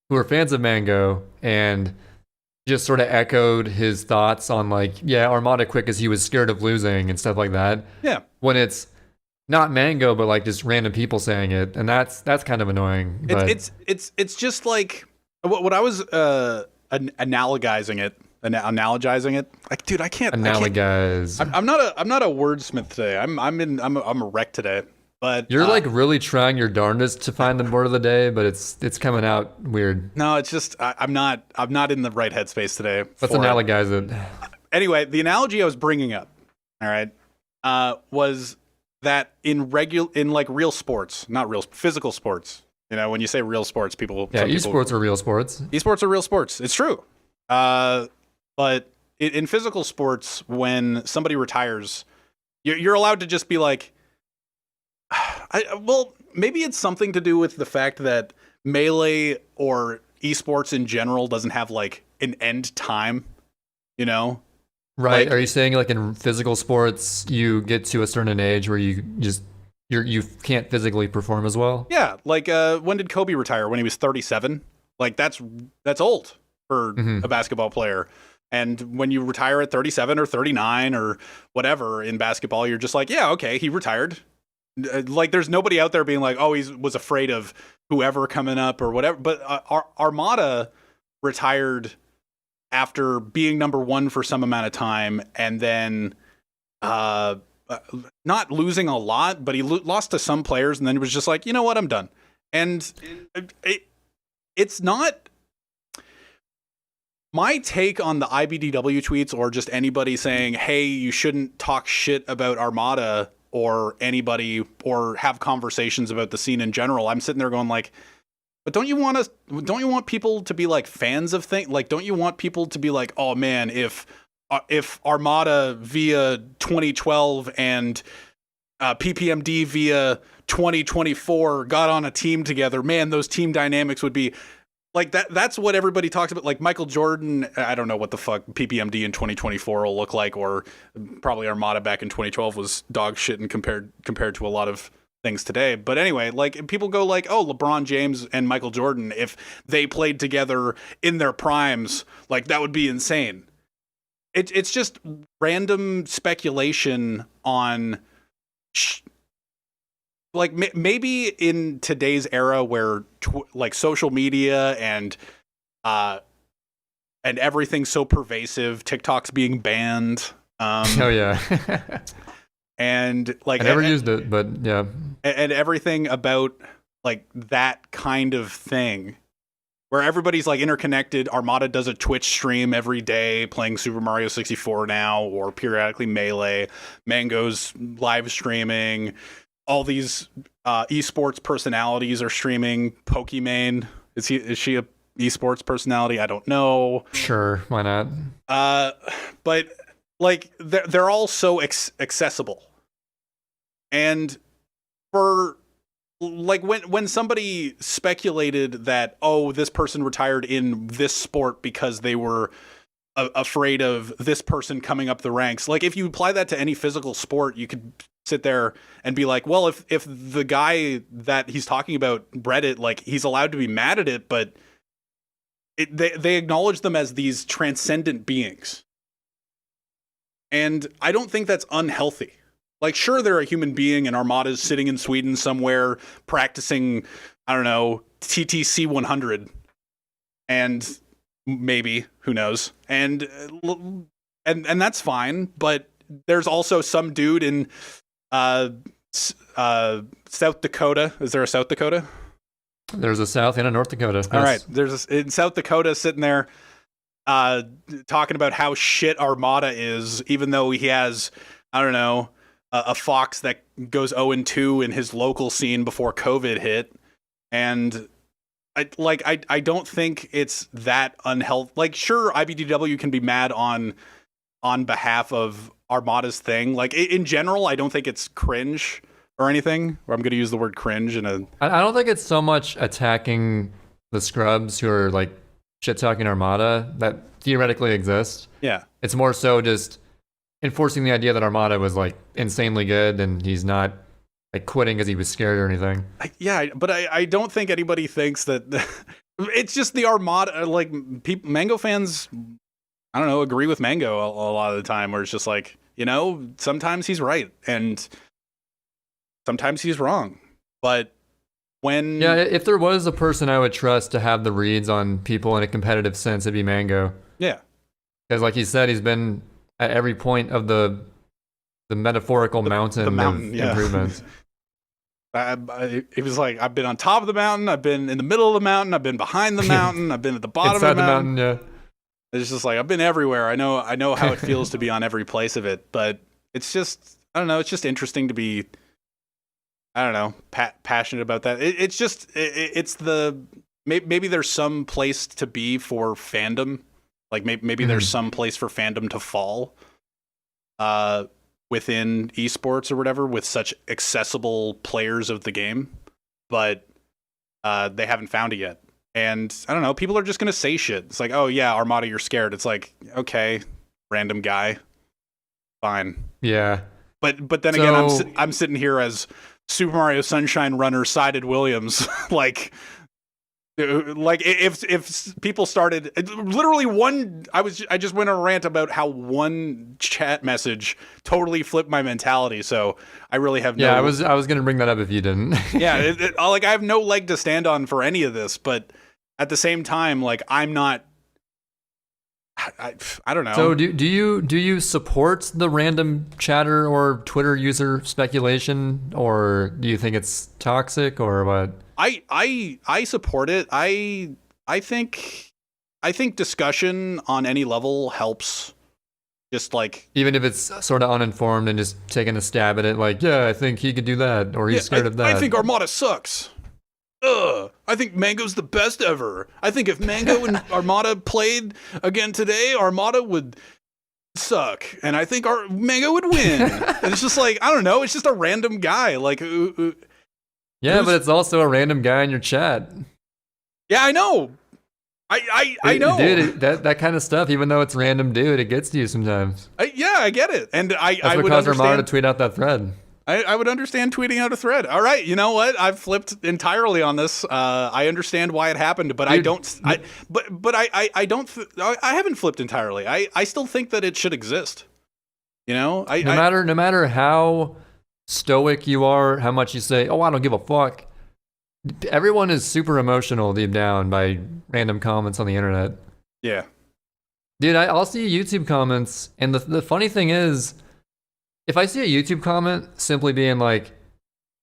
who were fans of Mango, and just sort of echoed his thoughts on like, yeah, Armada quit because he was scared of losing and stuff like that. Yeah. When it's not Mango, but like just random people saying it, and that's kind of annoying. But It's just like what I was analogizing it. Like, dude, I can't analogize. I'm not a wordsmith today. I'm a wreck today. But you're like really trying your darndest to find the word of the day, but it's coming out weird. No, it's just I'm not in the right headspace today. Let's analogize it. Anyway, the analogy I was bringing up, all right, was that in real sports, not real physical sports. You know, when you say real sports, esports are real sports. Esports are real sports. It's true. But in physical sports, when somebody retires, you're allowed to just be like, well, maybe it's something to do with the fact that Melee or esports in general doesn't have like an end time, you know? Right. Like, are you saying like in physical sports, you get to a certain age where you can't physically perform as well? Yeah. Like, when did Kobe retire? When he was 37? Like that's old for a basketball player. And when you retire at 37 or 39 or whatever in basketball, you're just like, yeah, okay, he retired. Like, there's nobody out there being like, oh, he was afraid of whoever coming up or whatever. But Armada retired after being number one for some amount of time, and then not losing a lot, but he lost to some players, and then he was just like, you know what, I'm done. And it's not my take on the IBDW tweets or just anybody saying, hey, you shouldn't talk shit about Armada or anybody or have conversations about the scene in general. I'm sitting there going like, but don't you want people to be like fans of things? Like, don't you want people to be like, oh man, if Armada via 2012 and PPMD via 2024 got on a team together, man, those team dynamics would be like that. That's what everybody talks about. Like Michael Jordan, I don't know what the fuck PPMD in 2024 will look like, or probably Armada back in 2012 was dog shit and compared to a lot of things today. But anyway, like people go like, oh, LeBron James and Michael Jordan, if they played together in their primes, like that would be insane. It's just random speculation on like maybe in today's era where like social media and everything's so pervasive, TikTok's being banned. Oh yeah. And like I never used it, but yeah. And everything about like that kind of thing where everybody's like interconnected. Armada does a Twitch stream every day playing Super Mario 64 now, or periodically Melee. Mango's live streaming. All these esports personalities are streaming. Pokimane, is she a esports personality? I don't know. Sure, why not? But like they're all so accessible. And for like when somebody speculated that, oh, this person retired in this sport because they were afraid of this person coming up the ranks. Like if you apply that to any physical sport, you could sit there and be like, well, if the guy that he's talking about read it, like he's allowed to be mad at it, but they acknowledge them as these transcendent beings. And I don't think that's unhealthy. Like, sure, they're a human being, and Armada's sitting in Sweden somewhere practicing, I don't know, TTC 100, and maybe, who knows, and that's fine. But there's also some dude in South Dakota. Is there a South Dakota? There's a South and a North Dakota. All right, there's in South Dakota sitting there talking about how shit Armada is, even though he has, I don't know, a Fox that goes 0-2 in his local scene before COVID hit. And I don't think it's that unhealthy. Like, sure, IBDW can be mad on behalf of Armada's thing. Like, in general, I don't think it's cringe or anything, or I'm going to use the word cringe in a. I don't think it's so much attacking the scrubs who are like shit talking Armada that theoretically exist. Yeah. It's more so just enforcing the idea that Armada was like insanely good and he's not like quitting because he was scared or anything. But I don't think anybody thinks that. It's just the Armada. Like Mango fans, I don't know, agree with Mango a lot of the time, where it's just like, sometimes he's right and sometimes he's wrong. But when if there was a person I would trust to have the reads on people in a competitive sense, it'd be Mango. Yeah, because like he said, he's been at every point of the metaphorical mountain of improvement. It was like, I've been on top of the mountain, I've been in the middle of the mountain, I've been behind the mountain, I've been at the bottom inside of the mountain. Yeah. It's just like, I've been everywhere. I know how it feels to be on every place of it, but it's just, I don't know, it's just interesting to be, I don't know, passionate about that. It's just, it's maybe there's some place to be for fandom. Like maybe there's some place for fandom to fall within esports or whatever, with such accessible players of the game, but they haven't found it yet. And I don't know, people are just going to say shit. It's like, oh yeah, Armada, you're scared. It's like, okay, random guy. Fine. Yeah. But then again, I'm sitting here as Super Mario Sunshine runner Sided Williams. like if people started literally I just went on a rant about how one chat message totally flipped my mentality. So I really have no. Yeah, I was going to bring that up if you didn't. Yeah, like I have no leg to stand on for any of this, but at the same time, like I'm not. I don't know. So do you support the random chatter or Twitter user speculation, or do you think it's toxic, or what? I support it. I think discussion on any level helps. Just like, even if it's sort of uninformed and just taking a stab at it, like, yeah, I think he could do that, or he's scared of that. I think Armada sucks. I think Mango's the best ever. I think if Mango and Armada played again today, Armada would suck, and I think Mango would win. And it's just like, I don't know. It's just a random guy. Like, yeah, but it's also a random guy in your chat. Yeah, I know. I know, dude. That kind of stuff, even though it's random, dude, it gets to you sometimes. Yeah, I get it, and That's I what would caused understand. Armada to tweet out that thread. I would understand tweeting out a thread. All right, you know what? I've flipped entirely on this. I understand why it happened, but dude, I haven't flipped entirely. I still think that it should exist. No matter how stoic you are, how much you say, "Oh, I don't give a fuck." Everyone is super emotional deep down by random comments on the internet. Yeah, dude, I'll see YouTube comments, and the funny thing is, if I see a YouTube comment simply being like,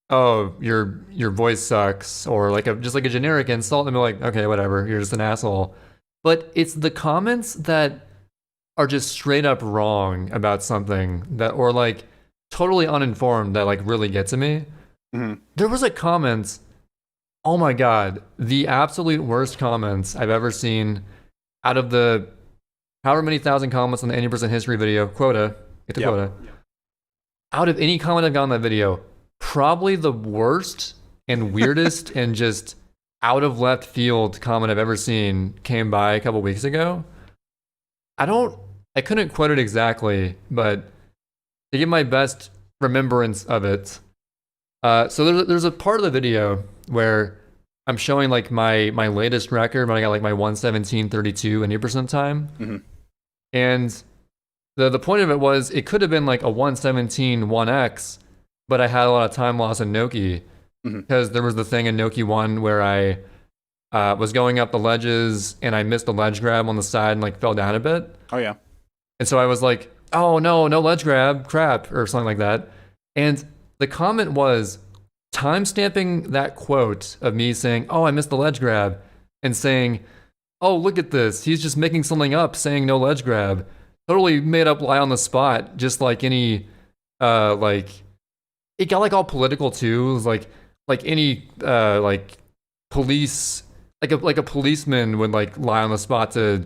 "Oh, your voice sucks," or like just like a generic insult, I'm like, okay, whatever, you're just an asshole. But it's the comments that are just straight up wrong about something that, or like totally uninformed, that like really get to me. Mm-hmm. There was a comment, oh my god, the absolute worst comments I've ever seen out of the however many thousand comments on the 80% history video, quota, get the quota. Yep. Out of any comment I've got on that video, probably the worst and weirdest and just out of left field comment I've ever seen came by a couple weeks ago. I couldn't quote it exactly, but to give my best remembrance of it. So there's a part of the video where I'm showing like my latest record when I got like my 1:17:32 in 8% time. Mm-hmm. And the point of it was, it could have been like a 1:17 1x, but I had a lot of time loss in Noki, because there was the thing in Noki 1 where I was going up the ledges and I missed the ledge grab on the side and like fell down a bit. Oh yeah. And so I was like, oh no ledge grab, crap, or something like that. And the comment was timestamping that quote of me saying, oh, I missed the ledge grab, and saying, oh, look at this, he's just making something up saying no ledge grab. Totally made up lie on the spot, just like any, like, it got like all political too. It was like any, like police, like a policeman would like lie on the spot to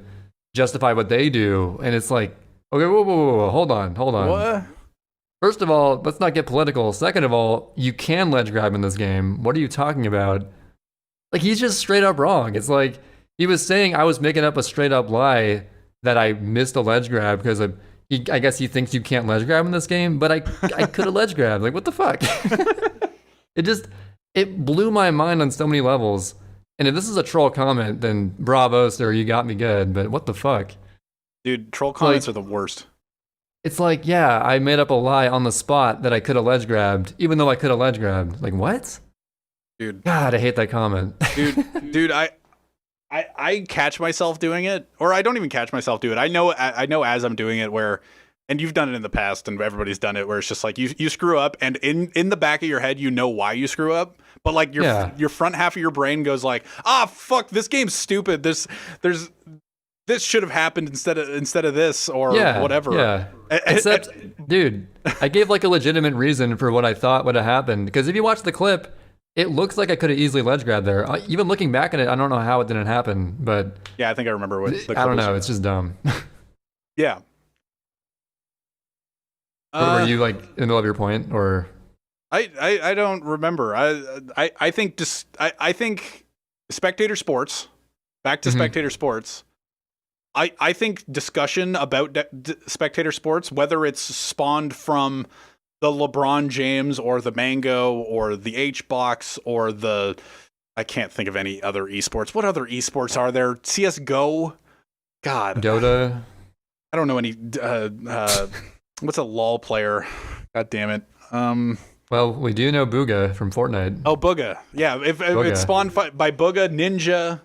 justify what they do. And it's like, okay, whoa, hold on. What? First of all, let's not get political. Second of all, you can ledge grab in this game. What are you talking about? Like, he's just straight up wrong. It's like he was saying I was making up a straight up lie that I missed a ledge grab because I guess he thinks you can't ledge grab in this game, but I could have ledge grabbed. Like, what the fuck? It blew my mind on so many levels. And if this is a troll comment, then bravo, sir, you got me good. But what the fuck? Dude, troll comments are the worst. It's like, yeah, I made up a lie on the spot that I could have ledge grabbed, even though I could have ledge grabbed. Like, what? Dude. God, I hate that comment. Dude, I catch myself doing it, or I don't even catch myself do it. I know as I'm doing it where, and you've done it in the past, and everybody's done it, where it's just like you screw up, and in the back of your head you know why you screw up, but like your front half of your brain goes like, fuck, this game's stupid. This should have happened instead of this or whatever. Yeah. Except, dude, I gave like a legitimate reason for what I thought would have happened, because if you watch the clip, it looks like I could have easily ledge grabbed there. Even looking back at it, I don't know how it didn't happen, but yeah, I think I remember what the clip I don't know. was. It's just dumb. Yeah. Were you like in the middle of your point, or? I don't remember. I think spectator sports. Back to spectator sports. I think discussion about spectator sports, whether it's spawned from the LeBron James or the Mango or the H-Box or I can't think of any other esports. What other esports are there? CSGO? God. Dota? I don't know any. What's a LOL player? God damn it. Well, we do know Booga from Fortnite. Oh, Booga. Yeah, if it's spawned by Booga, Ninja.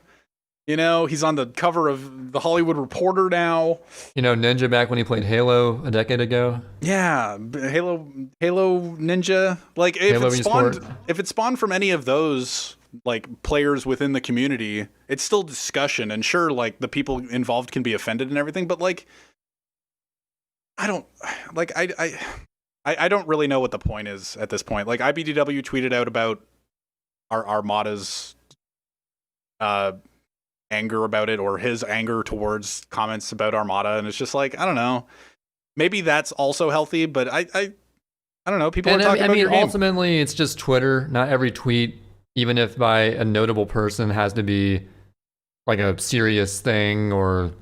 You know, he's on the cover of the Hollywood Reporter now. You know, Ninja back when he played Halo a decade ago. Yeah, Halo Ninja. Like if it spawned from any of those like players within the community, it's still discussion. And sure, like the people involved can be offended and everything, but like I don't really know what the point is at this point. Like IBDW tweeted out about our Armada's anger about it, or his anger towards comments about Armada, and it's just like, I don't know, maybe that's also healthy, but I don't know, people are talking about your game. Ultimately it's just Twitter. Not every tweet, even if by a notable person, has to be like a serious thing, or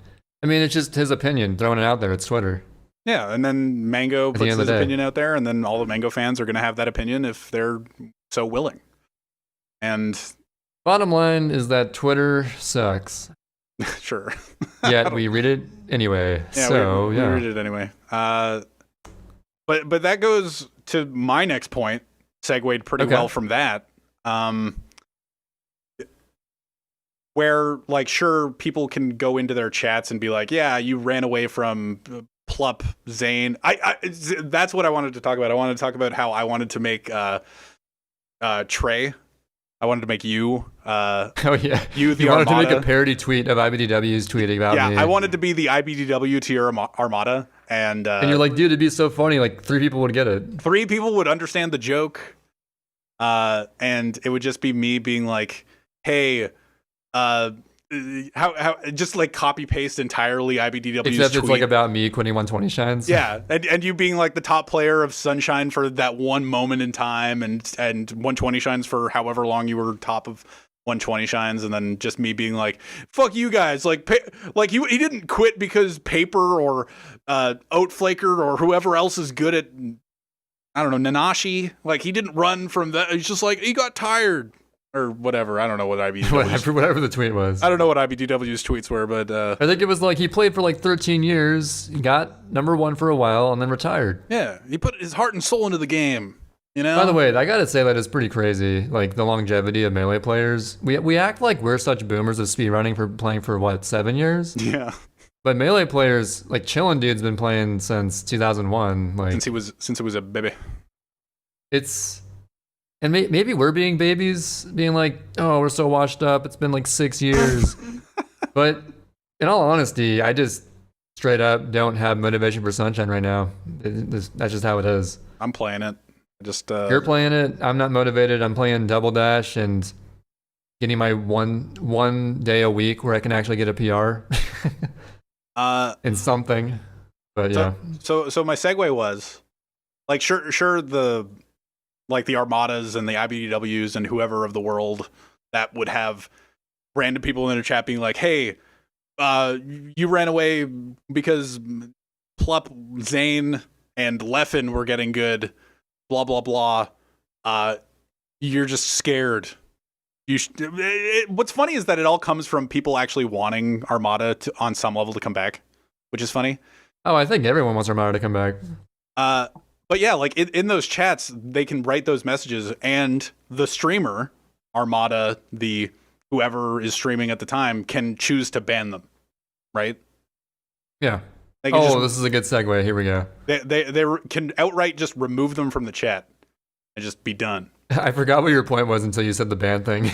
I mean, it's just his opinion, throwing it out there. It's Twitter. Yeah, and then Mango puts his opinion out there, and then all the Mango fans are going to have that opinion if they're so willing. And bottom line is that Twitter sucks. Sure. Yet we read it anyway. Yeah, so we read it anyway. But that goes to my next point. Segued pretty well from that. Where, like, sure, people can go into their chats and be like, yeah, you ran away from Plup Zane. That's what I wanted to talk about. I wanted to talk about how I wanted to make Trey. I wanted to make you. Oh yeah, you the you wanted Armada. to make a parody tweet of IBDW's tweeting about me. Yeah, I wanted to be the IBDW to your Armada, and you're like, dude, it'd be so funny. Like 3 people would get it. 3 people would understand the joke, and it would just be me being like, hey, how just like copy paste entirely IBDW's Except tweet. it's like about me quitting 120 Shines. Yeah, and you being like the top player of Sunshine for that one moment in time, and 120 Shines for however long you were top of 120 Shines, and then just me being like, fuck you guys, like he didn't quit because Paper or Oatflaker or whoever else is good at, I don't know, Nanashi, like he didn't run from that. He's just like, he got tired. Or whatever. I don't know what IBDW's... whatever the tweet was. I don't know what IBDW's tweets were, but... I think it was like he played for like 13 years, got #1 for a while, and then retired. Yeah, he put his heart and soul into the game, you know? By the way, I gotta say that is pretty crazy, like the longevity of Melee players. We act like we're such boomers of speedrunning for playing for, what, 7 years? Yeah. But Melee players, like Chillin' Dude's been playing since 2001. Like Since he was a baby. It's... And maybe we're being babies, being like, oh, we're so washed up. It's been like 6 years. But in all honesty, I just straight up don't have motivation for Sunshine right now. That's just how it is. I'm playing it. You're playing it. I'm not motivated. I'm playing Double Dash and getting my one day a week where I can actually get a PR in something. But yeah. So my segue was, Like sure the like the Armadas and the IBDWs and whoever of the world that would have random people in their chat being like, hey, you ran away because Plup, Zane, and Leffen were getting good, blah, blah, blah. You're just scared. What's funny is that it all comes from people actually wanting Armada on some level to come back, which is funny. Oh, I think everyone wants Armada to come back. But yeah, like in those chats, they can write those messages, and the streamer, Armada, the whoever is streaming at the time, can choose to ban them, right? Yeah. This is a good segue. Here we go. They can outright just remove them from the chat and just be done. I forgot what your point was until you said the ban thing.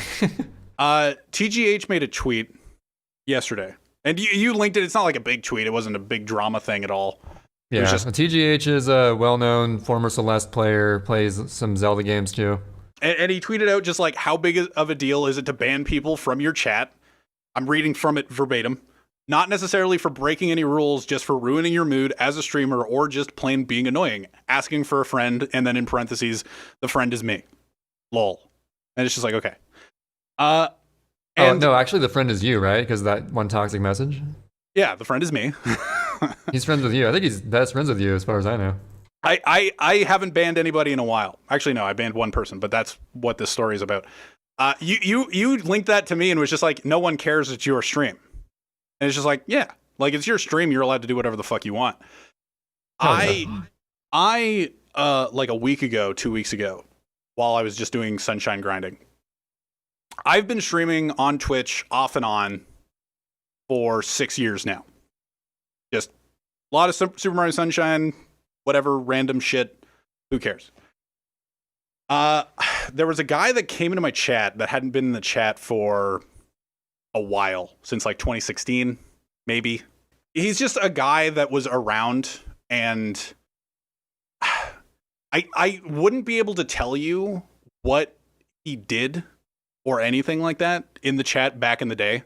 TGH made a tweet yesterday, and you linked it. It's not like a big tweet. It wasn't a big drama thing at all. Yeah, TGH is a well-known former Celeste player, plays some Zelda games too. And he tweeted out just like, how big of a deal is it to ban people from your chat? I'm reading from it verbatim. Not necessarily for breaking any rules, just for ruining your mood as a streamer or just plain being annoying. Asking for a friend, and then in parentheses, the friend is me. Lol. And it's just like, okay. No, actually the friend is you, right? Because that one toxic message? Yeah, the friend is me. He's friends with you. I think he's best friends with you as far as I know. I haven't banned anybody in a while. Actually, no, I banned one person, but that's what this story is about. You linked that to me and was just like, no one cares, it's your stream. And it's just like, yeah, like it's your stream, you're allowed to do whatever the fuck you want. I like a week ago, 2 weeks ago, while I was just doing sunshine grinding, I've been streaming on Twitch off and on for 6 years now. Just a lot of Super Mario Sunshine, whatever random shit. Who cares? There was a guy that came into my chat that hadn't been in the chat for a while, since like 2016, maybe. He's just a guy that was around, and I wouldn't be able to tell you what he did or anything like that in the chat back in the day.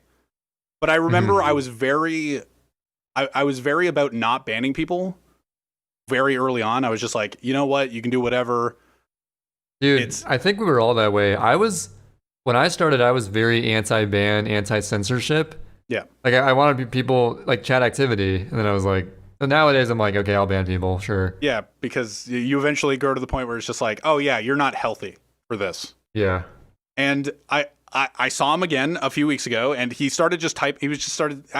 But I remember I was very about not banning people very early on. I was just like, you know what? You can do whatever. Dude, I think we were all that way. When I started, I was very anti-ban, anti-censorship. Yeah. Like, I wanted people, like, chat activity. And then I was like, so nowadays I'm like, okay, I'll ban people, sure. Yeah, because you eventually go to the point where it's just like, oh yeah, you're not healthy for this. Yeah. And I saw him again a few weeks ago, and he started just I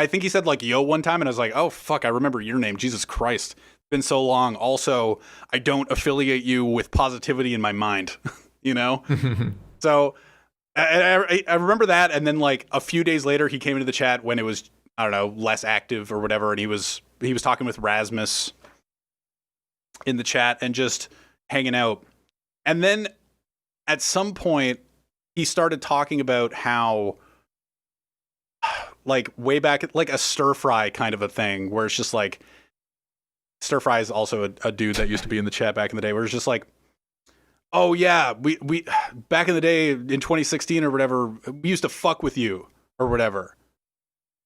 think he said like yo one time, and I was like, oh fuck, I remember your name. Jesus Christ. It's been so long. Also, I don't affiliate you with positivity in my mind, you know? So I remember that, and then like a few days later, he came into the chat when it was, I don't know, less active or whatever, and he was talking with Rasmus in the chat and just hanging out. And then at some point, he started talking about how, like, way back, like a stir fry kind of a thing, where it's just like, stir fry is also a dude that used to be in the chat back in the day, where it's just like, oh yeah, we back in the day in 2016 or whatever, we used to fuck with you or whatever.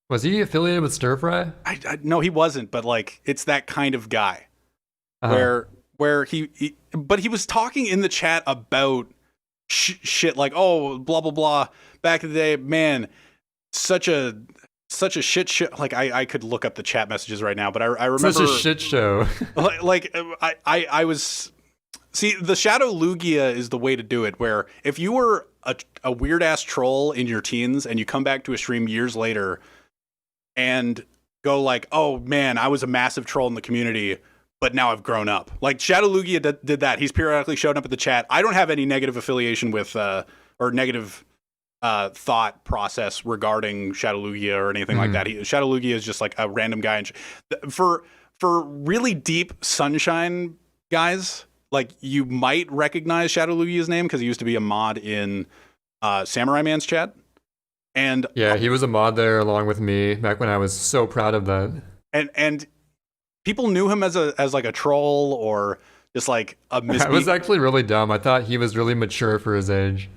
Was he affiliated with Stir Fry? No, he wasn't, but like, it's that kind of guy where he but he was talking in the chat about shit like, oh, blah blah blah, back in the day, man, such a shit show. Like, I could look up the chat messages right now, but I remember such a shit show. I was, see, the Shadow Lugia is the way to do it, where if you were a weird ass troll in your teens and you come back to a stream years later and go like, oh man, I was a massive troll in the community, but now I've grown up. Like, Shadow Lugia did that. He's periodically showing up at the chat. I don't have any negative affiliation with, or negative thought process regarding Shadow Lugia or anything like that. Shadow Lugia is just like a random guy. For really deep Sunshine guys, like, you might recognize Shadow Lugia's name because he used to be a mod in Samurai Man's chat. And yeah, he was a mod there along with me back when I was so proud of that. And people knew him as like a troll or just like a I was actually really dumb. I thought he was really mature for his age.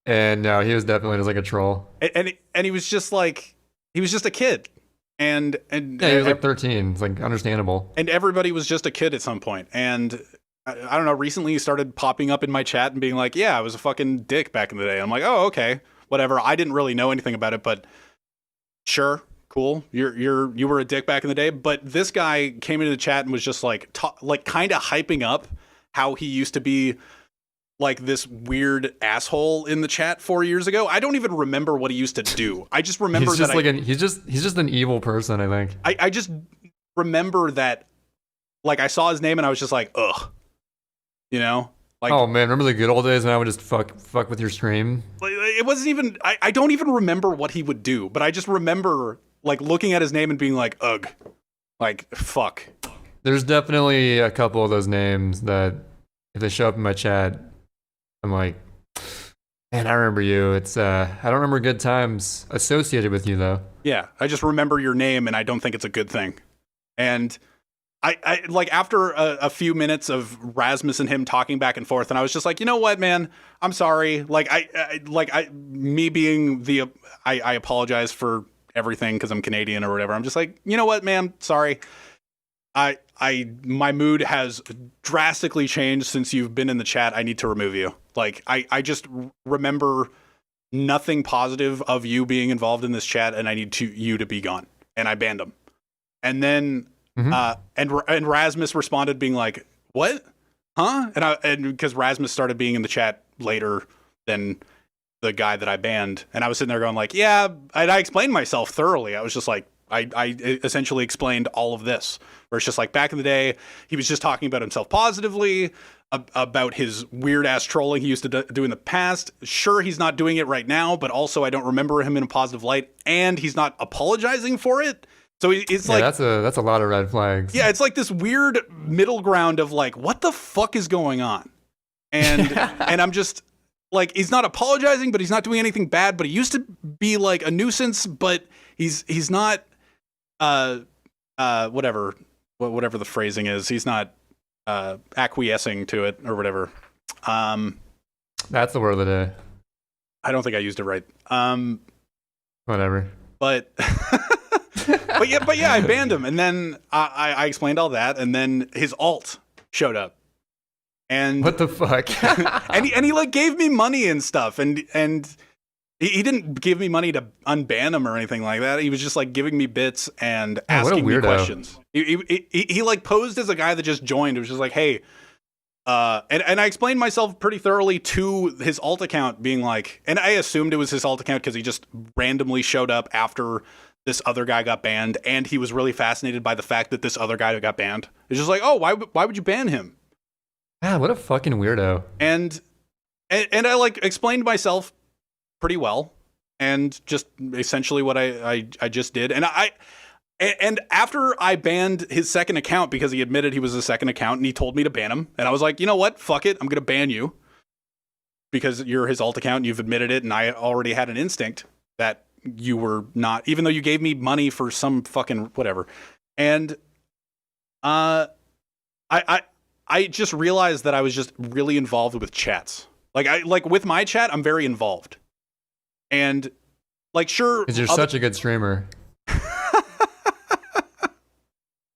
And no, he was definitely just like a troll. And he was just like, he was just a kid. And Yeah, he was like 13. It's like understandable. and everybody was just a kid at some point. And I don't know, recently he started popping up in my chat and being like, yeah, I was a fucking dick back in the day. I'm like, oh, okay, whatever. I didn't really know anything about it, but sure, cool. You were a dick back in the day. But this guy came into the chat and was just like, kind of hyping up how he used to be like this weird asshole in the chat 4 years ago. I don't even remember what he used to do. I just remember he's just an evil person, I think. I just remember that, like, I saw his name and I was just like, ugh, you know? Like, oh man, remember the good old days when I would just fuck with your stream? it wasn't even, I don't even remember what he would do, but I just remember like looking at his name and being like, ugh, like, fuck. There's definitely a couple of those names that if they show up in my chat, I'm like, man, I remember you. It's I don't remember good times associated with you though. Yeah, I just remember your name and I don't think it's a good thing. And I like after a few minutes of Rasmus and him talking back and forth, and I was just like, you know what, man, I'm sorry. Like me being I apologize for everything because I'm Canadian or whatever. I'm just like, you know what, man, sorry. My mood has drastically changed since you've been in the chat. I need to remove you. Like, I just remember nothing positive of you being involved in this chat, and I need you to be gone. And I banned him. And then, and Rasmus responded being like, what? Huh? And because Rasmus started being in the chat later than the guy that I banned. And I was sitting there going like, yeah, I explained myself thoroughly. I was just like, I essentially explained all of this, where it's just like back in the day, he was just talking about himself positively, about his weird ass trolling he used to do in the past. Sure, he's not doing it right now, but also I don't remember him in a positive light, and he's not apologizing for it. So it's like that's a lot of red flags. Yeah, it's like this weird middle ground of like, what the fuck is going on? And and I'm just like, he's not apologizing, but he's not doing anything bad. But he used to be like a nuisance, but he's not. Whatever the phrasing is, he's not acquiescing to it or whatever. That's the word of the day. I don't think I used it right. Whatever. But but yeah, I banned him, and then I explained all that, and then his alt showed up. And what the fuck? and he like gave me money and stuff, and he didn't give me money to unban him or anything like that. He was just like giving me bits and asking me questions. He like posed as a guy that just joined. It was just like, hey, and I explained myself pretty thoroughly to his alt account, being like, and I assumed it was his alt account because he just randomly showed up after this other guy got banned, and he was really fascinated by the fact that this other guy got banned. It's just like, oh, why would you ban him? Yeah, what a fucking weirdo. And I like explained myself pretty well, and just essentially what I just did. And after I banned his second account because he admitted he was a second account and he told me to ban him, and I was like, you know what, fuck it, I'm gonna ban you because you're his alt account and you've admitted it, and I already had an instinct that you were not, even though you gave me money for some fucking whatever. And I just realized that I was just really involved with chats. Like with my chat, I'm very involved. And like, sure, because you're such a good streamer.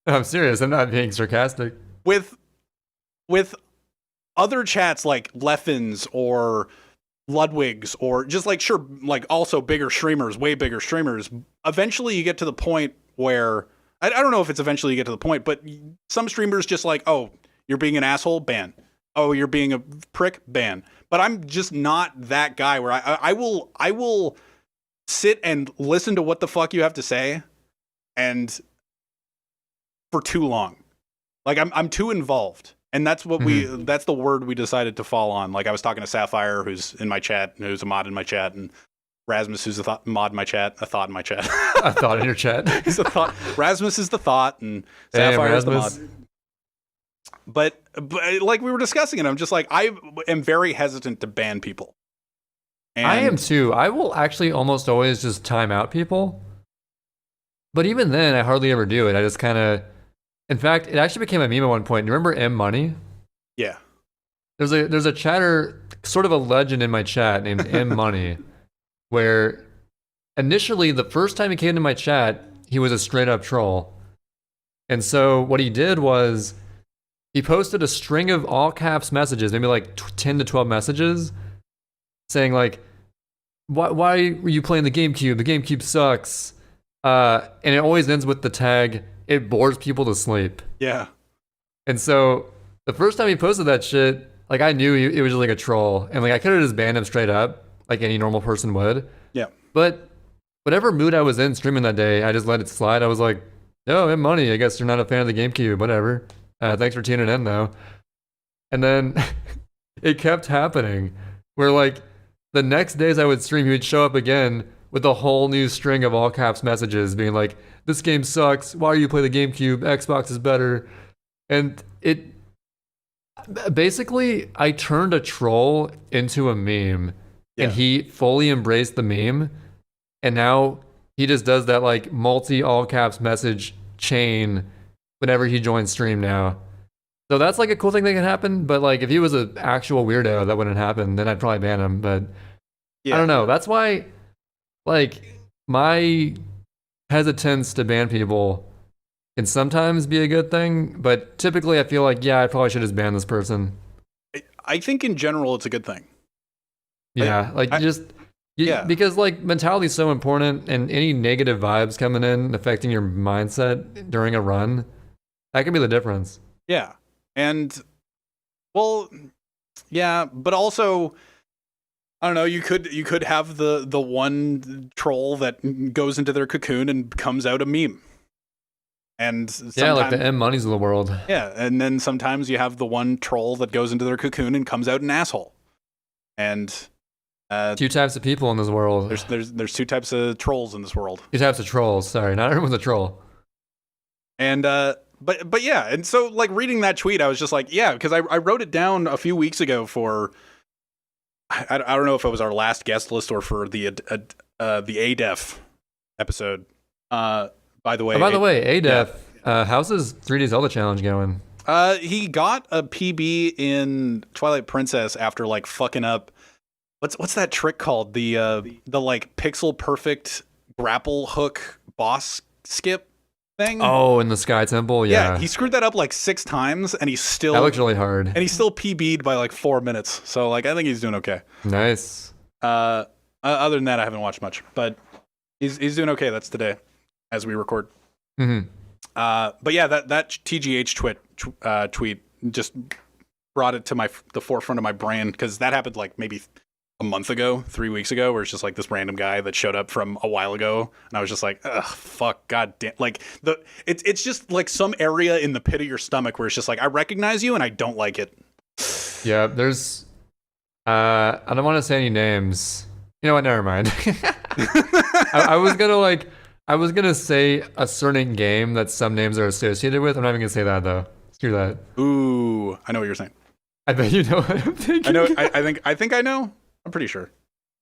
I'm serious. I'm not being sarcastic. With other chats like Leffins or Ludwig's, or just like, sure, like also bigger streamers, way bigger streamers. Eventually, you get to the point where I don't know if it's eventually you get to the point, but some streamers just like, oh, you're being an asshole, ban. Oh, you're being a prick, ban. But I'm just not that guy where I will sit and listen to what the fuck you have to say, and for too long. Like I'm too involved. And that's what that's the word we decided to fall on. Like I was talking to Sapphire, who's in my chat, and who's a mod in my chat, and Rasmus, who's a mod in my chat, a thought in my chat. A thought in your chat. He's a thought. Rasmus is the thought, and Sapphire is the mod. But like we were discussing it, I'm just like, I am very hesitant to ban people. And I am too. I will actually almost always just time out people. But even then, I hardly ever do it. I just kind of... In fact, it actually became a meme at one point. You remember M Money? Yeah. There's a chatter, sort of a legend in my chat named M Money, where initially, the first time he came to my chat, he was a straight up troll. And so what he did was he posted a string of all caps messages, maybe like 10 to 12 messages, saying like, why were you playing the GameCube? The GameCube sucks. And it always ends with the tag, it bores people to sleep. Yeah. And so the first time he posted that shit, like I knew it was just like a troll. And like I could have just banned him straight up, like any normal person would. Yeah. But whatever mood I was in streaming that day, I just let it slide. I was like, no, I'm money. I guess you're not a fan of the GameCube, whatever. Thanks for tuning in though. And then it kept happening where like the next days I would stream, he would show up again with a whole new string of all caps messages being like, this game sucks. Why are you playing the GameCube? Xbox is better. And it basically, I turned a troll into a meme and he fully embraced the meme. And now he just does that like multi all caps message chain whenever he joins stream now. So that's like a cool thing that can happen. But like if he was an actual weirdo, that wouldn't happen. Then I'd probably ban him. But I don't know. That's why like my hesitance to ban people can sometimes be a good thing. But typically I feel like, yeah, I probably should just ban this person. I think in general it's a good thing. Yeah. Because like mentality is so important, and any negative vibes coming in affecting your mindset during a run, that can be the difference. Yeah. And well, yeah, but also I don't know, you could have the one troll that goes into their cocoon and comes out a meme. And yeah, like the M Moneys of the world. Yeah, and then sometimes you have the one troll that goes into their cocoon and comes out an asshole. And two types of people in this world. There's two types of trolls in this world. Two types of trolls. Sorry, not everyone's a troll. And but yeah, and so like reading that tweet, I was just like, yeah, because I wrote it down a few weeks ago for I don't know if it was our last guest list or for the ADEF episode. By the way, ADEF, how's his 3D Zelda challenge going? He got a PB in Twilight Princess after like fucking up. What's that trick called? The like pixel perfect grapple hook boss skip thing. Oh, in the Sky Temple, yeah. He screwed that up like 6 times, and that looks really hard. And he's still PB'd by like 4 minutes. So like I think he's doing okay. Nice. Other than that, I haven't watched much, but he's doing okay. That's today, as we record. Mm-hmm. But yeah, that TGH tweet just brought it to the forefront of my brain, because that happened like maybe a month ago, 3 weeks ago, where it's just like this random guy that showed up from a while ago, and I was just like, ugh, fuck, god damn, like it's just like some area in the pit of your stomach where it's just like, I recognize you and I don't like it. Yeah, there's I don't want to say any names. You know what? Never mind. I was gonna say a certain game that some names are associated with. I'm not even gonna say that though. Screw that. Ooh, I know what you're saying. I bet you know what I'm thinking. I know. I think I know. I'm pretty sure.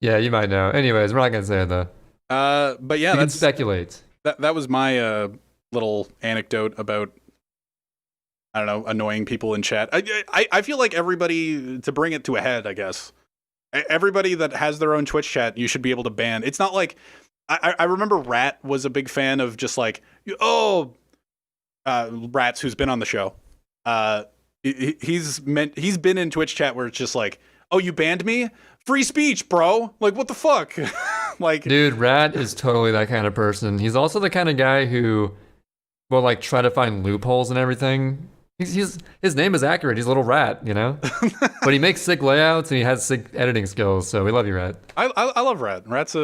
Yeah, you might know. Anyways, we're not gonna say it though. But yeah, you can speculate. That was my little anecdote about, I don't know, annoying people in chat. I feel like everybody, to bring it to a head, I guess, everybody that has their own Twitch chat, you should be able to ban. It's not like I remember Rat was a big fan of just like, Rats, who's been on the show. He's been in Twitch chat where it's just like, oh, you banned me? Free speech, bro. Like, what the fuck? Like, dude, Rat is totally that kind of person. He's also the kind of guy who will like try to find loopholes and everything. His name is accurate. He's a little rat, you know? But he makes sick layouts and he has sick editing skills. So we love you, Rat. I love Rat. Rat's I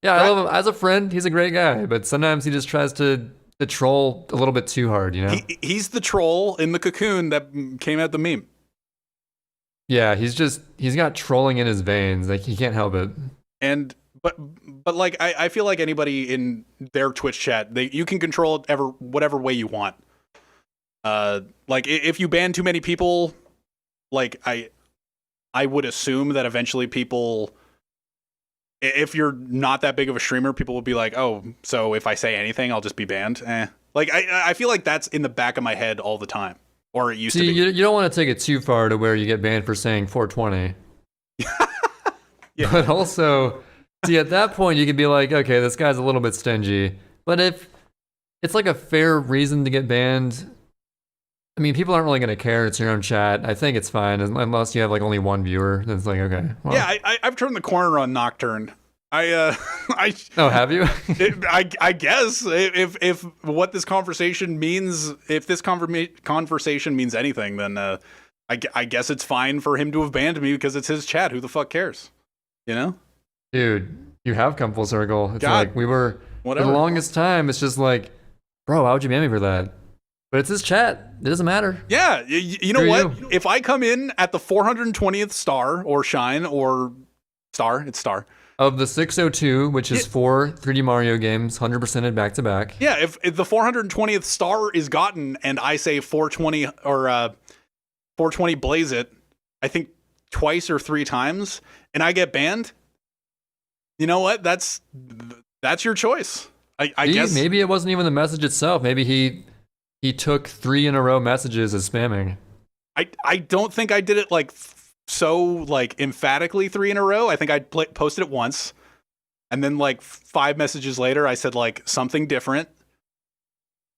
love him as a friend. He's a great guy, but sometimes he just tries to troll a little bit too hard, you know? He's the troll in the cocoon that came out the meme. Yeah, he's got trolling in his veins. Like, he can't help it. And but like I feel like anybody in their Twitch chat, you can control it whatever way you want. Like if you ban too many people, like I would assume that eventually people, if you're not that big of a streamer, people will be like, oh, so if I say anything, I'll just be banned. Like I feel like that's in the back of my head all the time. Or it used to be. You don't want to take it too far to where you get banned for saying 420. Yeah. But also, see, at that point, you could be like, okay, this guy's a little bit stingy. But if it's like a fair reason to get banned. I mean, people aren't really going to care. It's your own chat. I think it's fine unless you have like only one viewer. Then it's like, okay. Well. Yeah, I've turned the corner on Nocturne. Oh, have you? I guess if what this conversation means, if this conversation means anything, then I guess it's fine for him to have banned me because it's his chat. Who the fuck cares? You know? Dude, you have come full circle. It's God, like we were whatever. for the longest time. It's just like, bro, why would you ban me for that? But it's his chat. It doesn't matter. Yeah, you know what? If I come in at the 420th star or shine or star, it's star. Of the 602, which is 4 3D Mario games, 100%ed back to back. Yeah, if the 420th star is gotten and I say 420 or 420 blaze it, I think twice or 3 times, and I get banned, you know what? That's your choice. I guess Maybe it wasn't even the message itself. Maybe he took 3 in a row messages as spamming. I don't think I did it like so like emphatically 3 in a row. I think I posted it once, and then like 5 messages later I said like something different.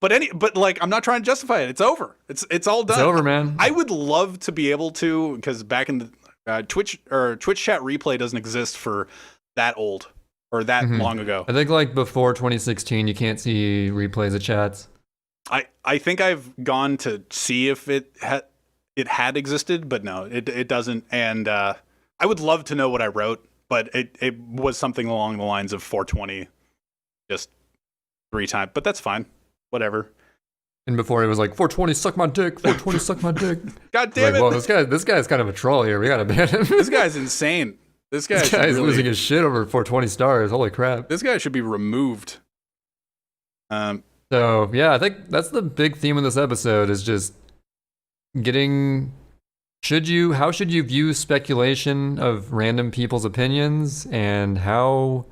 But like I'm not trying to justify it. It's over. It's all done. It's over, man. I would love to be able to, because back in the Twitch chat replay doesn't exist for that old or that long ago. I think like before 2016 you can't see replays of chats. I think I've gone to see if it had existed, but no, it doesn't. And I would love to know what I wrote, but it was something along the lines of 420, just 3 times. But that's fine, whatever. And before it was like 420 suck my dick, 420 suck my dick. God damn it! Well, this guy's kind of a troll here. We gotta ban him. This guy's insane. This guy's really losing his shit over 420 stars. Holy crap! This guy should be removed. So yeah, I think that's the big theme of this episode is just getting. How should you view speculation of random people's opinions, and how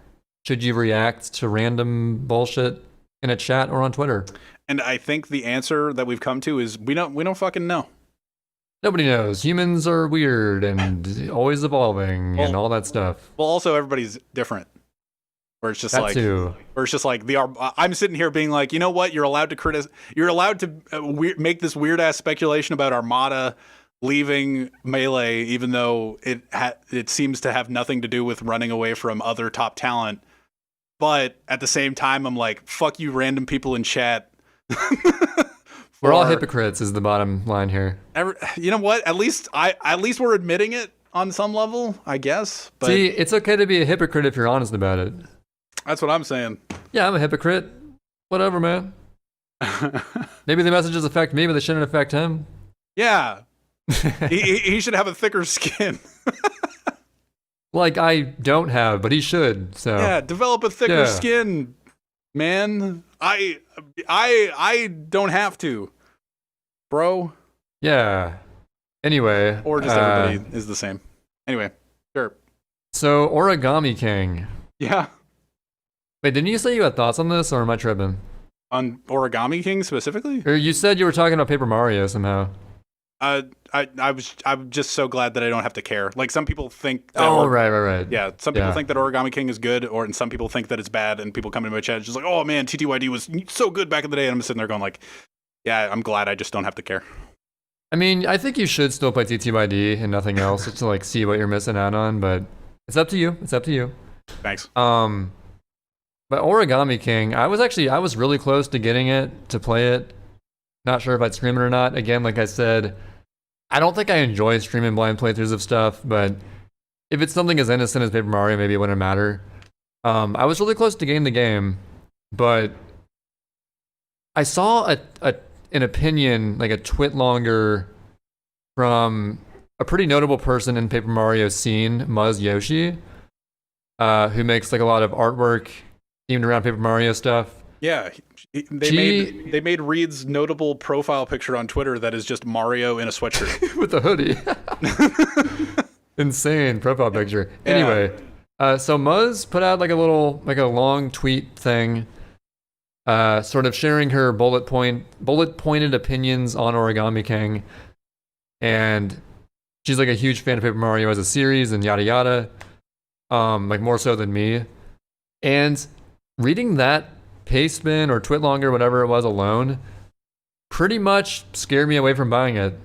should you react to random bullshit in a chat or on Twitter? And I think the answer that we've come to is we don't fucking know. Nobody knows. Humans are weird and always evolving and all that stuff. Well, also everybody's different. Where it's just That like, too. where it's just like I'm sitting here being like, you know what? You're allowed to You're allowed to make this weird ass speculation about Armada leaving Melee, even though it seems to have nothing to do with running away from other top talent. But at the same time, I'm like, fuck you, random people in chat. We're all hypocrites is the bottom line here. You know what? At least we're admitting it on some level, I guess. But see, it's okay to be a hypocrite if you're honest about it. That's what I'm saying. Yeah, I'm a hypocrite. Whatever, man. Maybe the messages affect me, but they shouldn't affect him. Yeah. he should have a thicker skin. Like I don't have, but he should. So yeah, develop a thicker skin, man. I don't have to, bro. Yeah. Anyway, or just everybody is the same. Anyway, sure. So Origami King. Yeah. Wait, didn't you say you had thoughts on this, or am I tripping? On Origami King specifically? Or you said you were talking about Paper Mario somehow. I'm just so glad that I don't have to care. Like some people think that right. Yeah, some people think that Origami King is good, and some people think that it's bad, and people come into my chat just like, oh man, TTYD was so good back in the day, and I'm sitting there going like, yeah, I'm glad I just don't have to care. I mean, I think you should still play TTYD and nothing else just to like see what you're missing out on, but it's up to you. It's up to you. Thanks. But Origami King, I was really close to getting it, to play it. Not sure if I'd stream it or not. Again, like I said, I don't think I enjoy streaming blind playthroughs of stuff, but if it's something as innocent as Paper Mario, maybe it wouldn't matter. I was really close to getting the game, but I saw an opinion, like a twit longer, from a pretty notable person in Paper Mario scene, Muzz Yoshi, who makes like a lot of artwork themed around Paper Mario stuff. Yeah, they made Reed's notable profile picture on Twitter that is just Mario in a sweatshirt with a hoodie. Insane profile picture. Yeah. Anyway, so Muzz put out like a long tweet thing, sort of sharing her bullet pointed opinions on Origami King, and she's like a huge fan of Paper Mario as a series and yada yada, like more so than me. And reading that pace spin or twit longer, whatever it was alone, pretty much scared me away from buying it.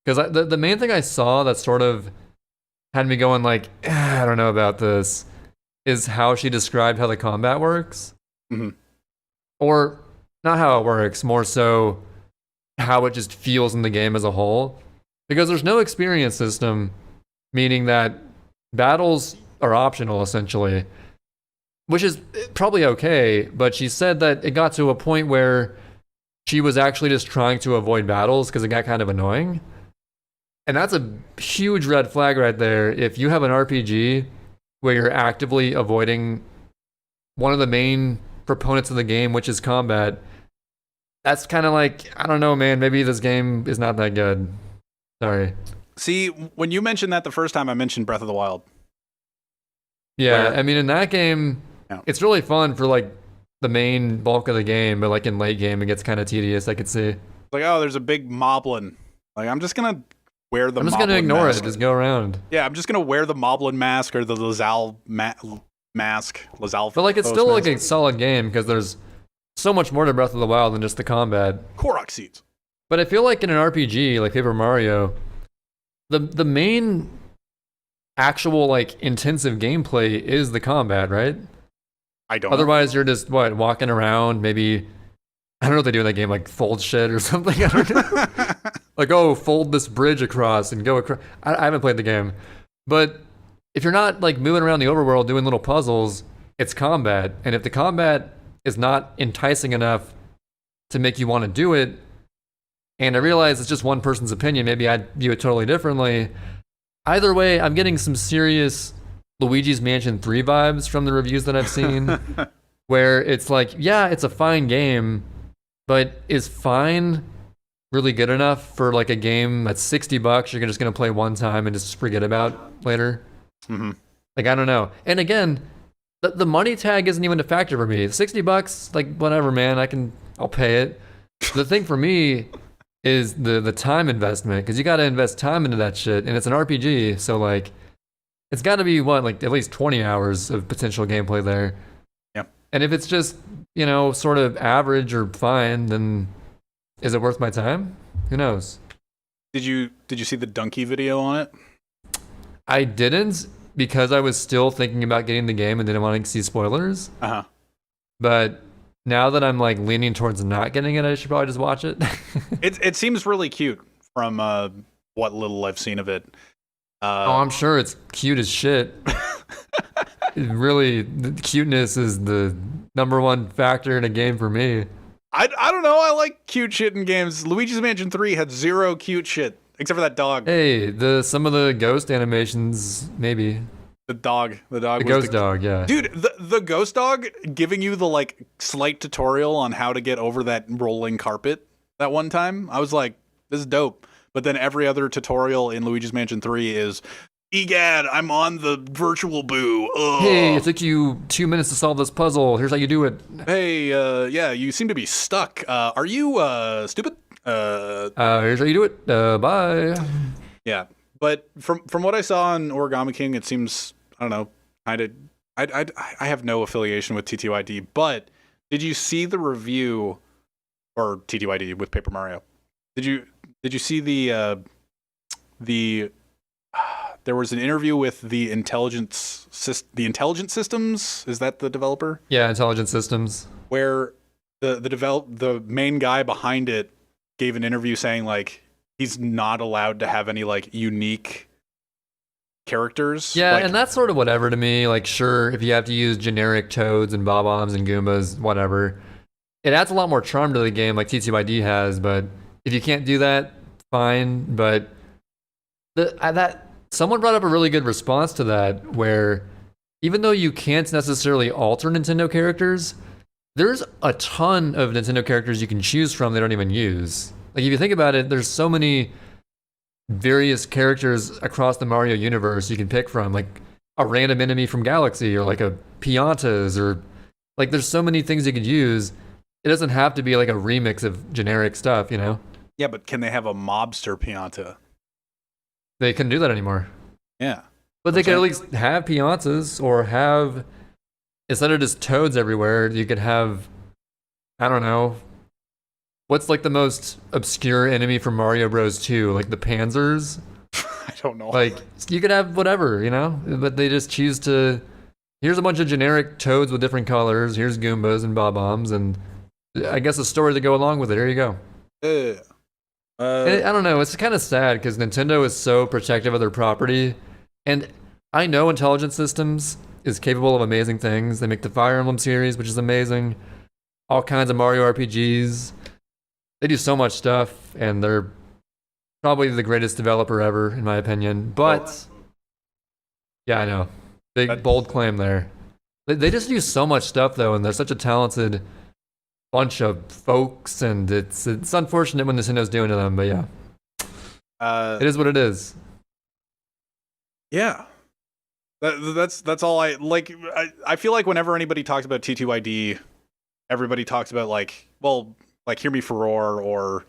Because the main thing I saw that sort of had me going like, I don't know about this, is how she described how the combat works. Mm-hmm. Or not how it works, more so how it just feels in the game as a whole. Because there's no experience system, meaning that battles are optional essentially, which is probably okay, but she said that it got to a point where she was actually just trying to avoid battles because it got kind of annoying. And that's a huge red flag right there. If you have an RPG where you're actively avoiding one of the main proponents of the game, which is combat, that's kind of like, I don't know, man, maybe this game is not that good. Sorry. See, when you mentioned that the first time, I mentioned Breath of the Wild. Yeah, I mean, in that game, yeah, it's really fun for like the main bulk of the game, but like in late game, it gets kind of tedious, I could see. Like, oh, there's a big moblin. Like, I'm just going to wear the I'm just going to ignore mask. it, just go around. Yeah, I'm just going to wear the moblin mask or the Lazal mask. Lazal. But like, it's still like a solid game because there's so much more to Breath of the Wild than just the combat. Korok seeds. But I feel like in an RPG like Paper Mario, the main actual like intensive gameplay is the combat, right? I don't Otherwise, you're just walking around, maybe, I don't know what they do in that game, like fold shit or something. I don't know. Like, oh, fold this bridge across and go across. I haven't played the game, but if you're not like moving around the overworld doing little puzzles, it's combat. And if the combat is not enticing enough to make you want to do it, and I realize it's just one person's opinion, maybe I'd view it totally differently. Either way, I'm getting some serious Luigi's Mansion 3 vibes from the reviews that I've seen, where it's like, yeah, it's a fine game, but is fine really good enough for like a game that's $60 you're just going to play one time and just forget about later? Mm-hmm. Like, I don't know. And again, the money tag isn't even a factor for me. $60, like, whatever, man, I'll pay it. The thing for me is the time investment, because you got to invest time into that shit, and it's an RPG, so like, it's got to be like at least 20 hours of potential gameplay there. Yeah. And if it's just, sort of average or fine, then is it worth my time? Who knows? Did you see the Donkey video on it? I didn't, because I was still thinking about getting the game and didn't want to see spoilers. Uh-huh. But now that I'm like leaning towards not getting it, I should probably just watch it. It seems really cute from what little I've seen of it. I'm sure it's cute as shit. Really, the cuteness is the number one factor in a game for me. I don't know. I like cute shit in games. Luigi's Mansion 3 had zero cute shit except for that dog. Hey, some of the ghost animations, maybe. The dog. The ghost dog, yeah. Dude, the ghost dog giving you the like slight tutorial on how to get over that rolling carpet that one time. I was like, this is dope. But then every other tutorial in Luigi's Mansion 3 is, egad, I'm on the virtual boo. Ugh. Hey, it took you 2 minutes to solve this puzzle. Here's how you do it. Hey, yeah, you seem to be stuck. Are you stupid? Here's how you do it. Bye. Yeah, but from what I saw on Origami King, it seems, I don't know, kind of. I have no affiliation with TTYD, but did you see the review, or TTYD with Paper Mario? Did you see the there was an interview with the Intelligent Systems? Is that the developer? Yeah, Intelligent Systems. Where the main guy behind it gave an interview saying like he's not allowed to have any like unique characters. Yeah, like, and that's sort of whatever to me. Like, sure, if you have to use generic Toads and Bob-ombs and Goombas, whatever. It adds a lot more charm to the game like TTYD has, but if you can't do that, fine. But someone brought up a really good response to that, where even though you can't necessarily alter Nintendo characters, there's a ton of Nintendo characters you can choose from they don't even use. Like, if you think about it, there's so many various characters across the Mario universe you can pick from, like a random enemy from Galaxy, or like a Piantas, or like there's so many things you could use. It doesn't have to be like a remix of generic stuff, Yeah, but can they have a mobster Pianta? They couldn't do that anymore. Yeah. But they could at least have Piantas or have instead of just toads everywhere, you could have, I don't know, what's like the most obscure enemy from Mario Bros. 2? Like the Panzers? I don't know. Like, you could have whatever, you know? But they just choose to. Here's a bunch of generic toads with different colors. Here's Goombas and Bob-Ombs, and I guess a story to go along with it. Here you go. I don't know. It's kind of sad because Nintendo is so protective of their property. And I know Intelligent Systems is capable of amazing things. They make the Fire Emblem series, which is amazing. All kinds of Mario RPGs. They do so much stuff, and they're probably the greatest developer ever, in my opinion. But, yeah, I know. Big, bold claim there. They just do so much stuff, though, and they're such a talented bunch of folks, and it's unfortunate when Nintendo's doing to them, but yeah. It is what it is. Yeah. That's all I like. I feel like whenever anybody talks about T2ID, everybody talks about like Hear Me Furore or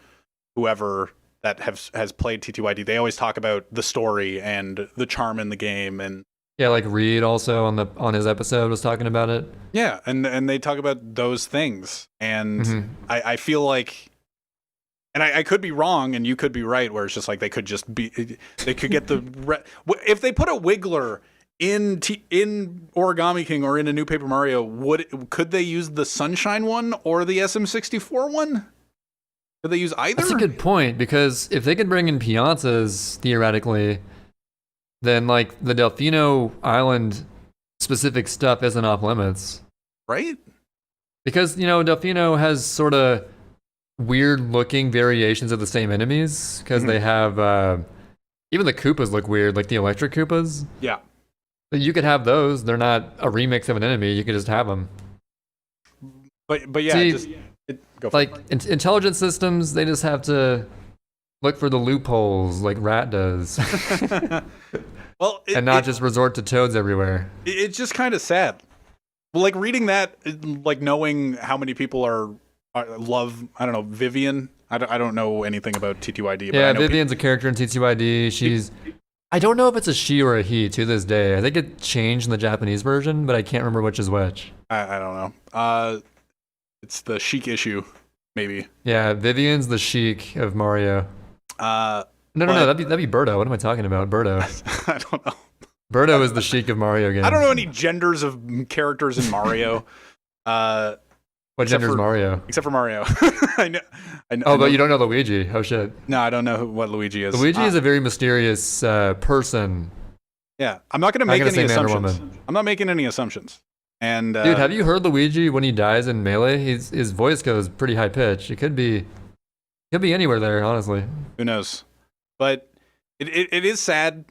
whoever that has played T2ID. They always talk about the story and the charm in the game, and yeah, like Reed also on his episode was talking about it. Yeah, and they talk about those things, and I feel like, and I could be wrong, and you could be right, where it's just like they could get the if they put a Wiggler in Origami King or in a new Paper Mario, could they use the Sunshine one or the SM64 one? Could they use either? That's a good point, because if they could bring in Pianzas theoretically, then like the Delfino Island specific stuff isn't off limits, right? Because Delfino has sort of weird looking variations of the same enemies, because they have even the Koopas look weird, like the electric Koopas. Yeah. You could have those. They're not a remix of an enemy. You could just have them. But yeah, see, go for like it. Intelligent Systems, they just have to look for the loopholes like Rat does. Well, and not just resort to toads everywhere. It's just kind of sad. Well, like reading that, like knowing how many people love, I don't know, Vivian. I don't know anything about T2ID. But yeah, I know Vivian's a character in T2ID. I don't know if it's a she or a he to this day. I think it changed in the Japanese version, but I can't remember which is which. I don't know. It's the Sheik issue, maybe. Yeah, Vivian's the Sheik of Mario. No, that'd be Birdo. What am I talking about? Birdo. I don't know. Birdo is the Sheik of Mario games. I don't know any genders of characters in Mario. What gender's Mario? Except for Mario. I know. But you don't know Luigi. Oh shit. No, I don't know what Luigi is. Luigi is a very mysterious person. Yeah, I'm not going to make any assumptions. I'm not making any assumptions. And dude, have you heard Luigi when he dies in Melee? His voice goes pretty high pitched. It could be anywhere there, honestly. Who knows? But it is sad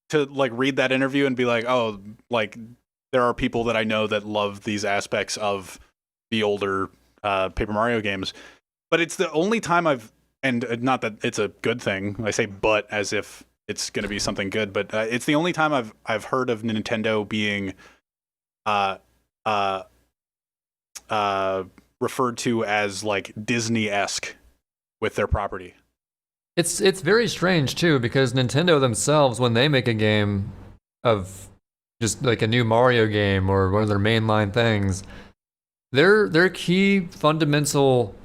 to like read that interview and be like, oh, like there are people that I know that love these aspects of the older Paper Mario games. But it's the only time and not that it's a good thing. I say but as if it's going to be something good, but it's the only time I've heard of Nintendo being referred to as like Disney-esque with their property. It's very strange too, because Nintendo themselves, when they make a game of just like a new Mario game or one of their mainline things, their key fundamental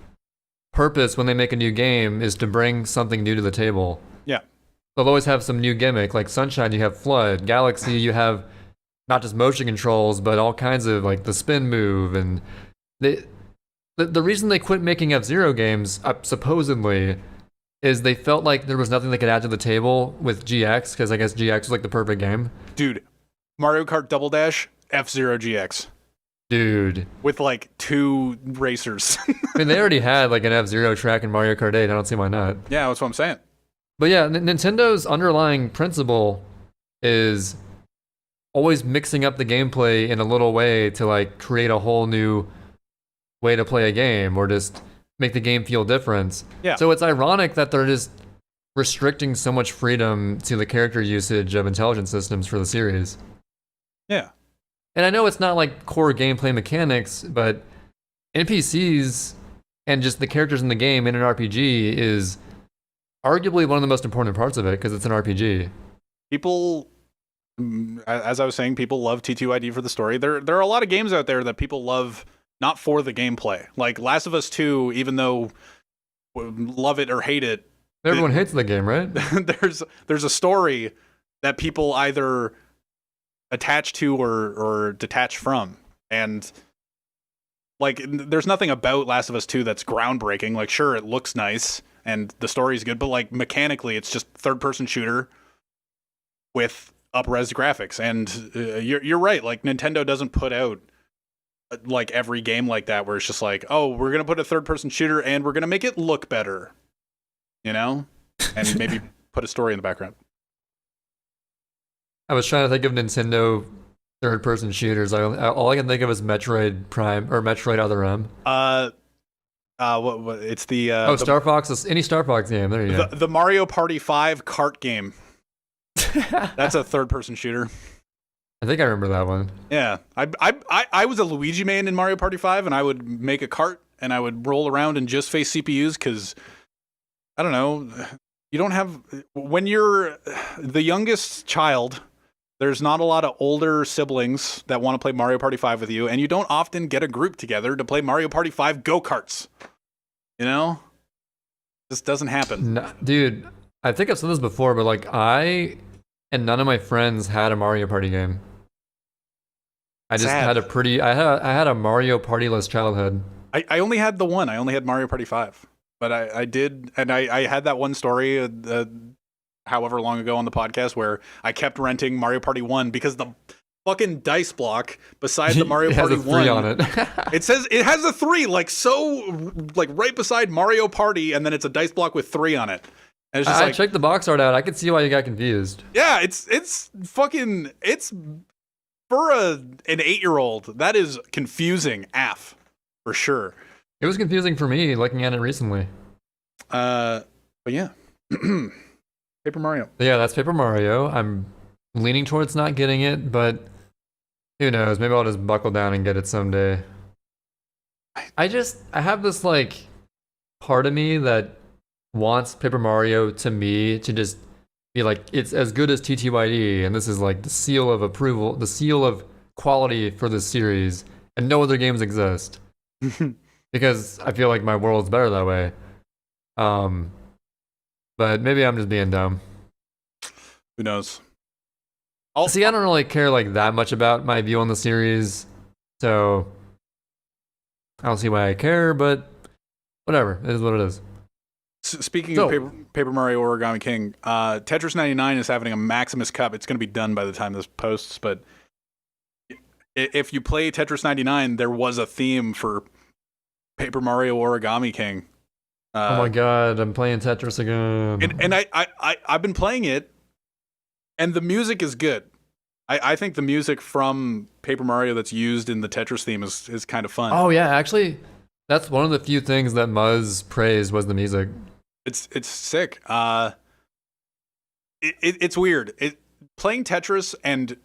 purpose when they make a new game is to bring something new to the table. Yeah. They'll always have some new gimmick. Like Sunshine, you have Flood. Galaxy, you have not just motion controls, but all kinds of like the spin move. And the reason they quit making F-Zero games, supposedly, is they felt like there was nothing they could add to the table with GX, because I guess GX was like the perfect game. Dude, Mario Kart Double Dash, F-Zero GX. Dude. With like 2 racers. I mean, they already had like an F-Zero track in Mario Kart 8. I don't see why not. Yeah, that's what I'm saying. But yeah, Nintendo's underlying principle is always mixing up the gameplay in a little way to like create a whole new way to play a game, or just make the game feel different. Yeah. So it's ironic that they're just restricting so much freedom to the character usage of Intelligent Systems for the series. Yeah. And I know it's not like core gameplay mechanics, but NPCs and just the characters in the game in an RPG is arguably one of the most important parts of it, because it's an RPG. People as I was saying, people love TTYD for the story. There are a lot of games out there that people love not for the gameplay. Like Last of Us 2, even though love it or hate it, Everyone hates the game, right? there's a story that people either attach to or detach from. And like, there's nothing about Last of Us 2 that's groundbreaking. Like, sure, it looks nice and the story's good, but like mechanically, it's just third-person shooter with up-res graphics. And you're right. Like, Nintendo doesn't put out like every game like that where it's just like, oh, we're gonna put a third-person shooter and we're gonna make it look better, you know, and maybe put a story in the background. I was trying to think of Nintendo third-person shooters. All I can think of is Metroid Prime or Metroid Other M. What it's the Star Fox. Any Star Fox game. There you go. The Mario Party 5 kart game. That's a third-person shooter. I think I remember that one. Yeah, I was a Luigi man in Mario Party 5, and I would make a cart and I would roll around and just face CPUs because I don't know. You don't have when you're the youngest child. There's not a lot of older siblings that want to play Mario Party 5 with you, and you don't often get a group together to play Mario Party 5 go-karts. You know? This doesn't happen. No, dude, I think I've said this before, but like I and none of my friends had a Mario Party game. I just had I had a Mario Party-less childhood. I only had the one. I only had Mario Party 5. But I did, and I had that one story however long ago on the podcast where I kept renting Mario Party 1 because the fucking dice block beside the Mario Party 1 3 on it. It says it has a 3 like right beside Mario Party, and then it's a dice block with 3 on it. And it's just I checked the box art out. I could see why you got confused. Yeah, it's for an 8-year-old, that is confusing AF for sure. It was confusing for me looking at it recently. But yeah. Paper Mario. Yeah, that's Paper Mario. I'm leaning towards not getting it, but who knows? Maybe I'll just buckle down and get it someday. I have this like part of me that wants Paper Mario to me to just be like, it's as good as TTYD, and this is like the seal of approval, the seal of quality for this series, and no other games exist. Because I feel like my world's better that way. But maybe I'm just being dumb. Who knows? See, I don't really care like that much about my view on the series, so I don't see why I care, but whatever. It is what it is. Speaking of Paper Mario Origami King, Tetris 99 is having a Maximus Cup. It's going to be done by the time this posts, but if you play Tetris 99, there was a theme for Paper Mario Origami King. Oh my god, I'm playing Tetris again. And I've been playing it, and the music is good. I think the music from Paper Mario that's used in the Tetris theme is kind of fun. Oh yeah, actually, that's one of the few things that Muzz praised was the music. It's sick. It's weird. Playing Tetris, and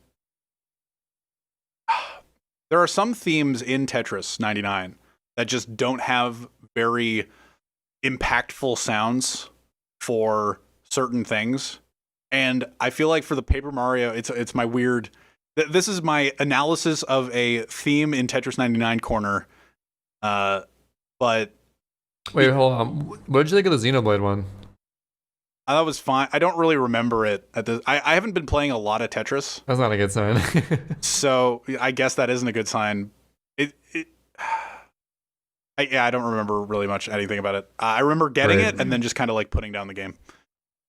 there are some themes in Tetris 99 that just don't have very impactful sounds for certain things. And I feel like for the Paper Mario, it's my weird. This is my analysis of a theme in Tetris 99 corner. But wait, hold on. What did you think of the Xenoblade one? That was fine. I don't really remember it at the. I haven't been playing a lot of Tetris. That's not a good sign. So I guess that isn't a good sign. I don't remember really much anything about it. I remember getting it and then just kind of like putting down the game.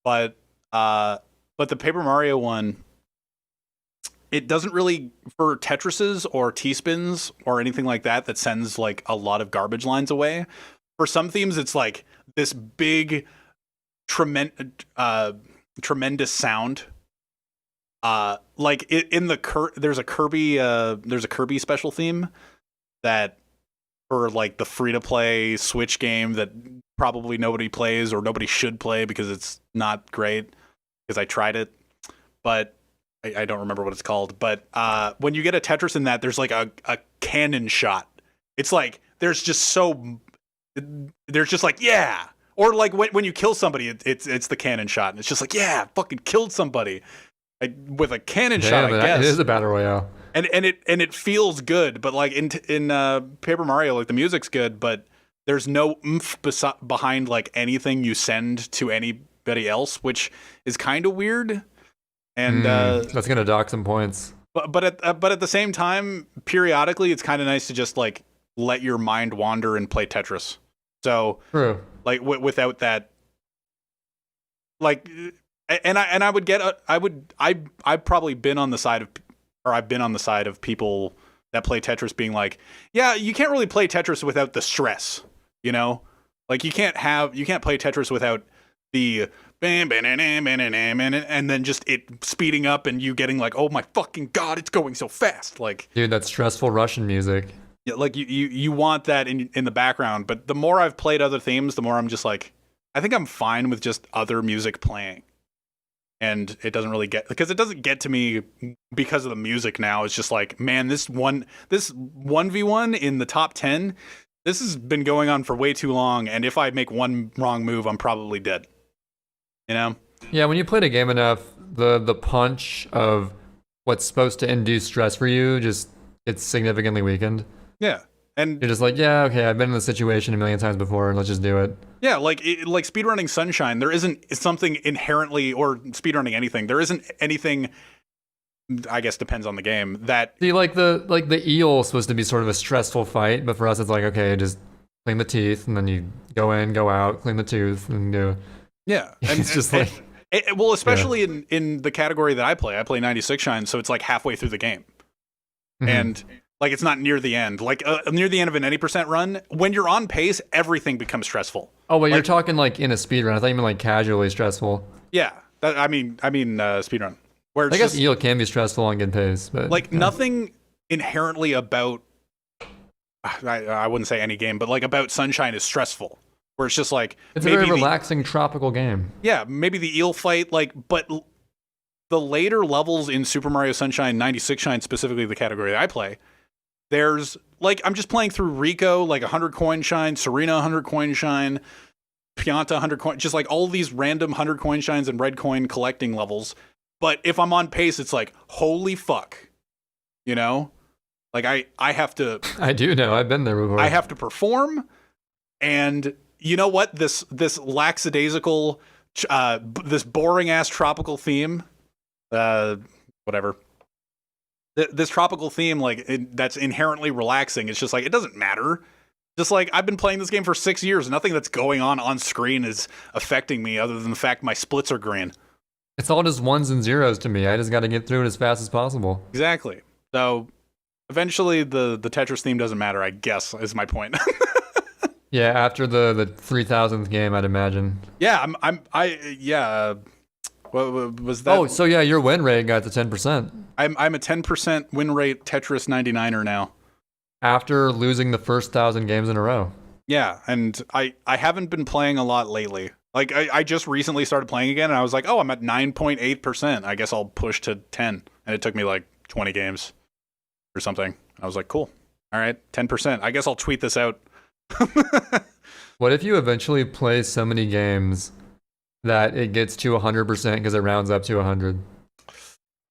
But the Paper Mario one, it doesn't really, for Tetrises or T-spins or anything like that sends like a lot of garbage lines away. For some themes, it's like this big, tremendous sound. Like in there's a Kirby special theme that for like the free-to-play Switch game that probably nobody plays or nobody should play because it's not great, because I tried it, but I don't remember what it's called. But when you get a Tetris in that, there's like a cannon shot. It's like there's just like, yeah. Or like when you kill somebody, it's the cannon shot, and it's just like, yeah, fucking killed somebody. with a cannon shot, I guess. It is a battle royale. And it feels good, but like in Paper Mario, like the music's good, but there's no oomph behind like anything you send to anybody else, which is kind of weird. And that's gonna dock some points. But at the same time, periodically, it's kind of nice to just like let your mind wander and play Tetris. So True. like without that, like, and I would get I've probably been on the side of, or I've been on the side of people that play Tetris being like, yeah, you can't really play Tetris without the stress, you know? Like you can't play Tetris without the bam, bam, bam, bam, bam, and then just it speeding up and you getting like, oh my fucking God, it's going so fast. Like, dude, that stressful Russian music. Yeah, like you want that in the background, but the more I've played other themes, the more I'm just like, I think I'm fine with just other music playing. And it doesn't really because it doesn't get to me because of the music now. It's just like, man, this 1v1 in the top 10, this has been going on for way too long, and if I make one wrong move, I'm probably dead. You know? Yeah, when you played a game enough, the punch of what's supposed to induce stress for you it's significantly weakened. Yeah. And you're just like, yeah, okay, I've been in this situation a million times before, and let's just do it. Yeah, like speedrunning Sunshine, there isn't something inherently, or speedrunning anything, there isn't anything, I guess depends on the game, that... See, like the eel is supposed to be sort of a stressful fight, but for us it's like, okay, just clean the teeth, and then you go in, go out, clean the tooth, and do... Yeah. And, it's just like... well, especially in the category that I play 96 Shine, so it's like halfway through the game. Mm-hmm. And... like, it's not near the end. Like, near the end of an 80% run, when you're on pace, everything becomes stressful. Oh, but you're talking, like, in a speedrun. I thought you meant, like, casually stressful. Yeah. I mean, speedrun. Where it's I guess eel can be stressful on good pace, but... like, nothing inherently about... I wouldn't say any game, but, like, about Sunshine is stressful. Where it's just, like... it's maybe a very relaxing, tropical game. Yeah, maybe the eel fight, like, but... the later levels in Super Mario Sunshine 96 Shine, specifically the category that I play... there's, like, I'm just playing through Rico, like 100 coin shine, Serena 100 coin shine, Pianta 100 coin, just like all these random 100 coin shines and red coin collecting levels. But if I'm on pace, it's like, holy fuck, you know? Like, I have to... I do know, I've been there before. I have to perform, and you know what? This lackadaisical, this boring-ass tropical theme, whatever... this tropical theme, like, that's inherently relaxing. It's just like, it doesn't matter. Just like, I've been playing this game for 6 years. Nothing that's going on screen is affecting me other than the fact my splits are green. It's all just ones and zeros to me. I just got to get through it as fast as possible. Exactly. So eventually the Tetris theme doesn't matter, I guess, is my point. Yeah, after the 3000th game, I'd imagine. Yeah, what was that? Oh, so yeah, your win rate got to 10%. I'm a 10% win rate Tetris 99er now. After losing the first 1,000 games in a row. Yeah, and I haven't been playing a lot lately. Like, I just recently started playing again, and I was like, oh, I'm at 9.8%. I guess I'll push to 10. And it took me like 20 games or something. I was like, cool. All right, 10%. I guess I'll tweet this out. What if you eventually play so many games that it gets to 100% because it rounds up to 100?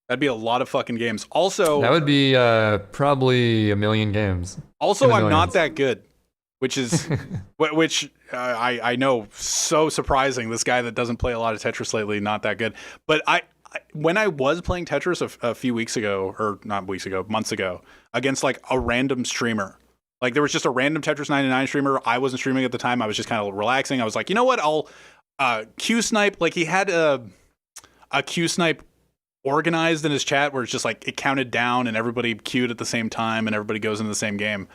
That'd be a lot of fucking games. Also, that would be probably a million games. Also, I'm not that good, which is I know, so surprising. This guy that doesn't play a lot of Tetris lately, not that good. But when I was playing Tetris a few weeks ago, or not weeks ago, months ago, against like a random streamer. Like, there was just a random Tetris 99 streamer. I wasn't streaming at the time. I was just kind of relaxing. I was like, you know what? I'll Q snipe. Like, he had a Q snipe organized in his chat where it's just like it counted down and everybody queued at the same time and everybody goes into the same game.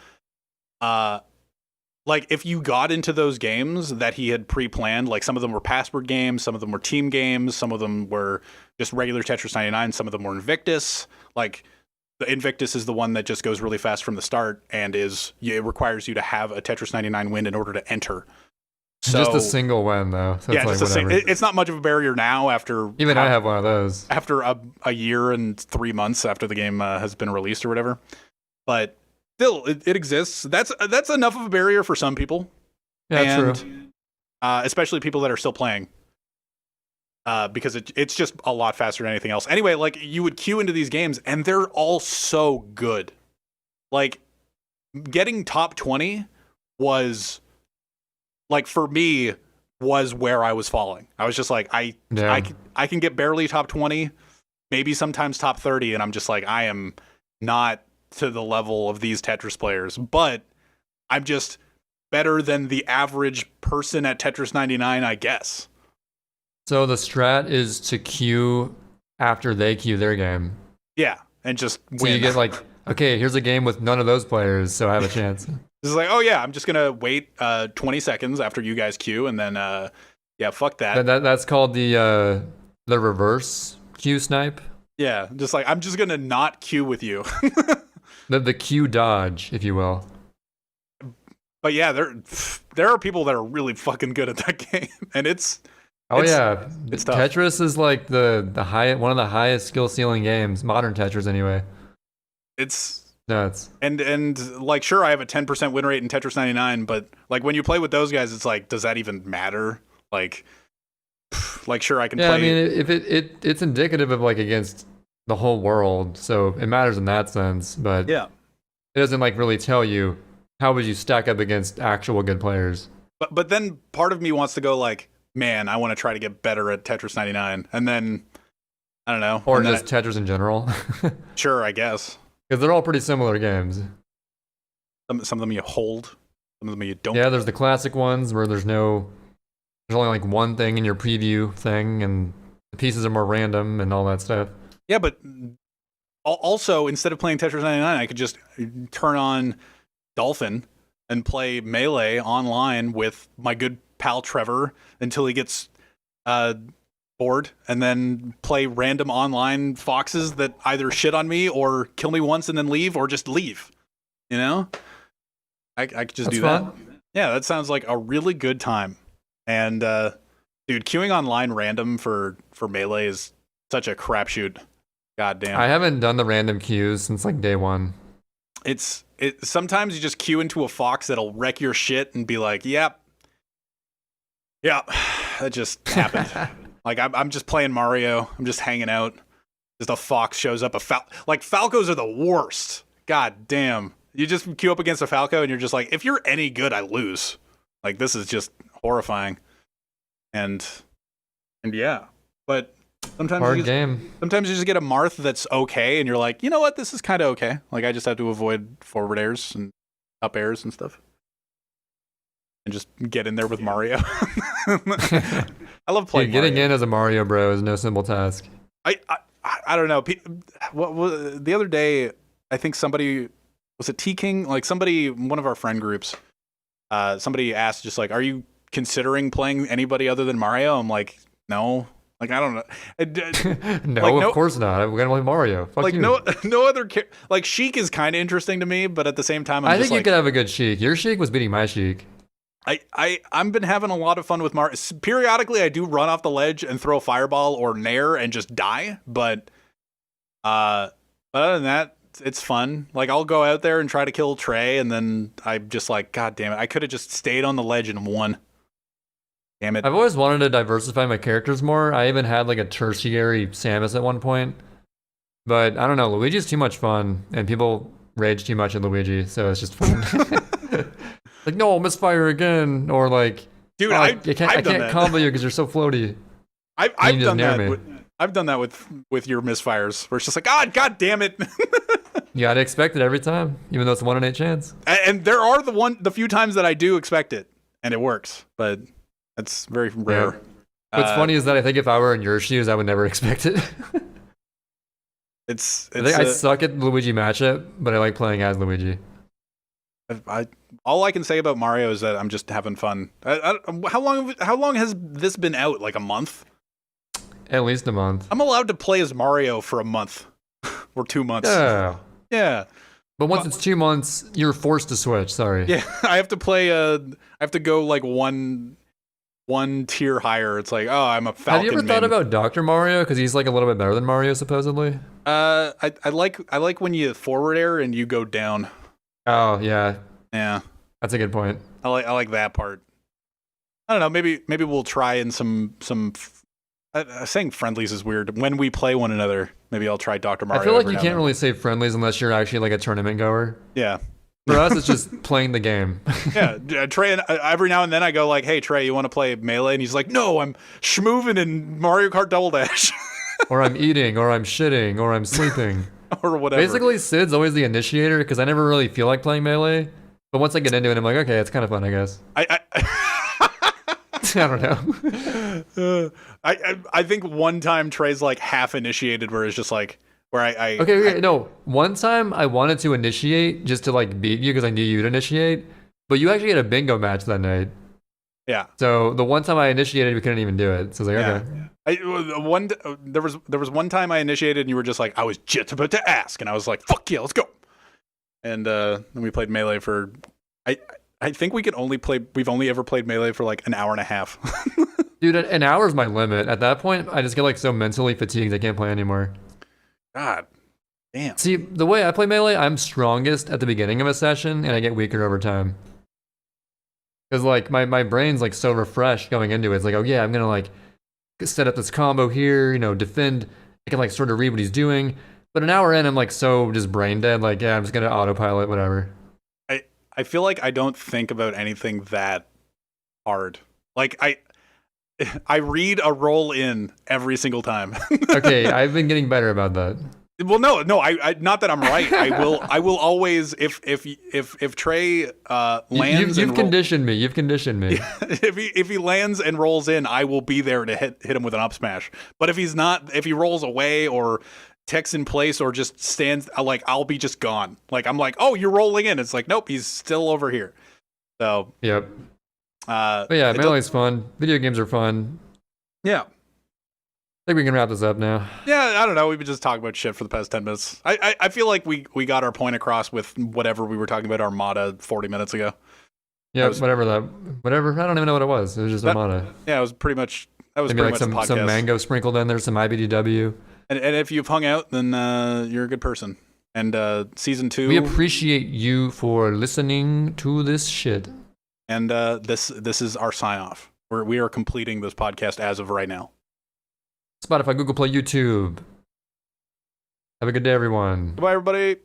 Like, if you got into those games that he had pre-planned, like some of them were password games, some of them were team games, some of them were just regular Tetris 99, some of them were Invictus. Like, the Invictus is the one that just goes really fast from the start and it requires you to have a Tetris 99 win in order to enter. So, just a single win, though. So yeah, it's just like, it's not much of a barrier now after... Even I have one of those. After a year and 3 months after the game has been released or whatever. But still, it exists. That's enough of a barrier for some people. Yeah, and, true. Especially people that are still playing. because it's just a lot faster than anything else. Anyway, like you would queue into these games and they're all so good. Like getting top 20 was like for me was where I was falling. I was just like I can get barely top 20, maybe sometimes top 30, and I'm just like I am not to the level of these Tetris players, but I'm just better than the average person at Tetris 99, I guess. So the strat is to queue after they queue their game. Yeah, and just win. So you get like, okay, here's a game with none of those players, so I have a chance. This is like, oh yeah, I'm just gonna wait 20 seconds after you guys queue, and then yeah, fuck that. That's called the reverse queue snipe. Yeah, just like I'm just gonna not queue with you. The queue dodge, if you will. But yeah, there are people that are really fucking good at that game, and it's tough. Tetris is like one of the highest skill ceiling games, modern Tetris anyway. It's nuts. And like sure, I have a 10% win rate in Tetris 99, but like when you play with those guys, it's like, does that even matter? Like sure, I can play. Yeah, I mean, if it's indicative of like against the whole world, so it matters in that sense. But yeah, it doesn't like really tell you how would you stack up against actual good players. But then part of me wants to go like, man, I want to try to get better at Tetris 99, and then I don't know, or just Tetris in general. Sure, I guess. Because they're all pretty similar games. Some of them you hold, some of them you don't. Yeah, there's the classic ones where there's only like one thing in your preview thing, and the pieces are more random and all that stuff. Yeah, but also instead of playing Tetris 99, I could just turn on Dolphin and play Melee online with my good pal Trevor until he gets bored, and then play random online foxes that either shit on me or kill me once and then leave, or just leave. You know, I could just do that. Yeah, that sounds like a really good time. And dude, queuing online random for Melee is such a crapshoot. God damn. I haven't done the random queues since like day one. Sometimes you just queue into a fox that'll wreck your shit and be like, yep, that just happened. Like I'm just playing Mario. I'm just hanging out. Just a fox shows up. Like Falcos are the worst. God damn. You just queue up against a Falco and you're just like, if you're any good, I lose. Like this is just horrifying. And yeah, but sometimes sometimes you just get a Marth that's okay, and you're like, you know what, this is kind of okay. Like I just have to avoid forward airs and up airs and stuff, and just get in there with Mario. I love playing. Getting in as a Mario bro is no simple task. I don't know. The other day, I think somebody was it T King, like one of our friend groups. Somebody asked just like, are you considering playing anybody other than Mario? I'm like, no. Like I don't know. No, of course not. We're gonna play Mario. Fuck like you. no other. Like Sheik is kind of interesting to me, but at the same time, I think you could have a good Sheik. Your Sheik was beating my Sheik. I've been having a lot of fun with Mario. Periodically, I do run off the ledge and throw a fireball or nair and just die. But other than that, it's fun. Like I'll go out there and try to kill Trey, and then I'm just like, God damn it! I could have just stayed on the ledge and won. Damn it! I've always wanted to diversify my characters more. I even had like a tertiary Samus at one point, but I don't know. Luigi's too much fun, and people rage too much at Luigi, so it's just fun. Like, no, misfire again, or like, dude, I can't combo you because you're so floaty. I've done that. I've done that with your misfires, where it's just like, God damn it. You gotta expect it every time, even though it's a 1 in 8 chance. And there are the few times that I do expect it, and it works, but it's very rare. Yeah. What's funny is that I think if I were in your shoes, I would never expect it. I think I suck at Luigi matchup, but I like playing as Luigi. All I can say about Mario is that I'm just having fun. How long has this been out? Like a month? At least a month. I'm allowed to play as Mario for a month or 2 months. Yeah. But once it's 2 months, you're forced to switch. Sorry. Yeah, I have to play. I have to go like one tier higher. It's like, oh, I'm a Falcon. Have you ever thought about Dr. Mario? Because he's like a little bit better than Mario, supposedly. I like when you forward air and you go down. Oh yeah. Yeah. That's a good point. I like that part. I don't know. Maybe we'll try in some. Saying friendlies is weird. When we play one another, maybe I'll try Dr. Mario. I feel like every you now can't and then. really say friendlies unless you're actually like a tournament goer. Yeah. For us, it's just playing the game. Yeah, Trey, and every now and then I go like, "Hey, Trey, you want to play Melee?" And he's like, "No, I'm schmoovin' in Mario Kart Double Dash." Or I'm eating, or I'm shitting, or I'm sleeping. Or whatever. Basically, Sid's always the initiator because I never really feel like playing Melee. But once I get into it, I'm like, okay, it's kind of fun, I guess. I I don't know. I think one time Trey's like half initiated, where it's just like where I Okay, no. One time I wanted to initiate just to like beat you because I knew you'd initiate, but you actually had a bingo match that night. yeah. So the one time I initiated, we couldn't even do it. So I was like, okay. There was one time I initiated and you were just like, I was just about to ask, and I was like, fuck yeah, let's go. And then we played Melee for I think we've only ever played Melee for like an hour and a half. Dude, an hour is my limit. At that point, I just get like so mentally fatigued I can't play anymore. God damn. See, the way I play Melee, I'm strongest at the beginning of a session and I get weaker over time. Because like my brain's like so refreshed going into it. It's like, oh yeah, I'm gonna like set up this combo here, you know, defend. I can like sort of read what he's doing. But an hour in, I'm like so just brain dead. Like, yeah, I'm just gonna autopilot, whatever. I feel like I don't think about anything that hard. Like I read a roll in every single time. Okay, I've been getting better about that. Well, no, I not that I'm right. I will always if Trey lands. You've conditioned me. You've conditioned me. if he lands and rolls in, I will be there to hit him with an up smash. But if he's not, if he rolls away or techs in place or just stands, like I'll be just gone. Like I'm like, oh, you're rolling in. It's like, nope, he's still over here. So Yep. But yeah, Melee's fun. Video games are fun. Yeah. I think we can wrap this up now. Yeah, I don't know. We've been just talking about shit for the past 10 minutes. I feel like we got our point across with whatever we were talking about Armada 40 minutes ago. Yeah, whatever. I don't even know what it was. It was just Armada. Yeah, it was pretty much. That was maybe pretty like much some mango sprinkled in there, some IBDW. And if you've hung out, then you're a good person. And season 2. We appreciate you for listening to this shit. And this is our sign off. We are completing this podcast as of right now. Spotify, Google Play, YouTube. Have a good day, everyone. Goodbye, everybody.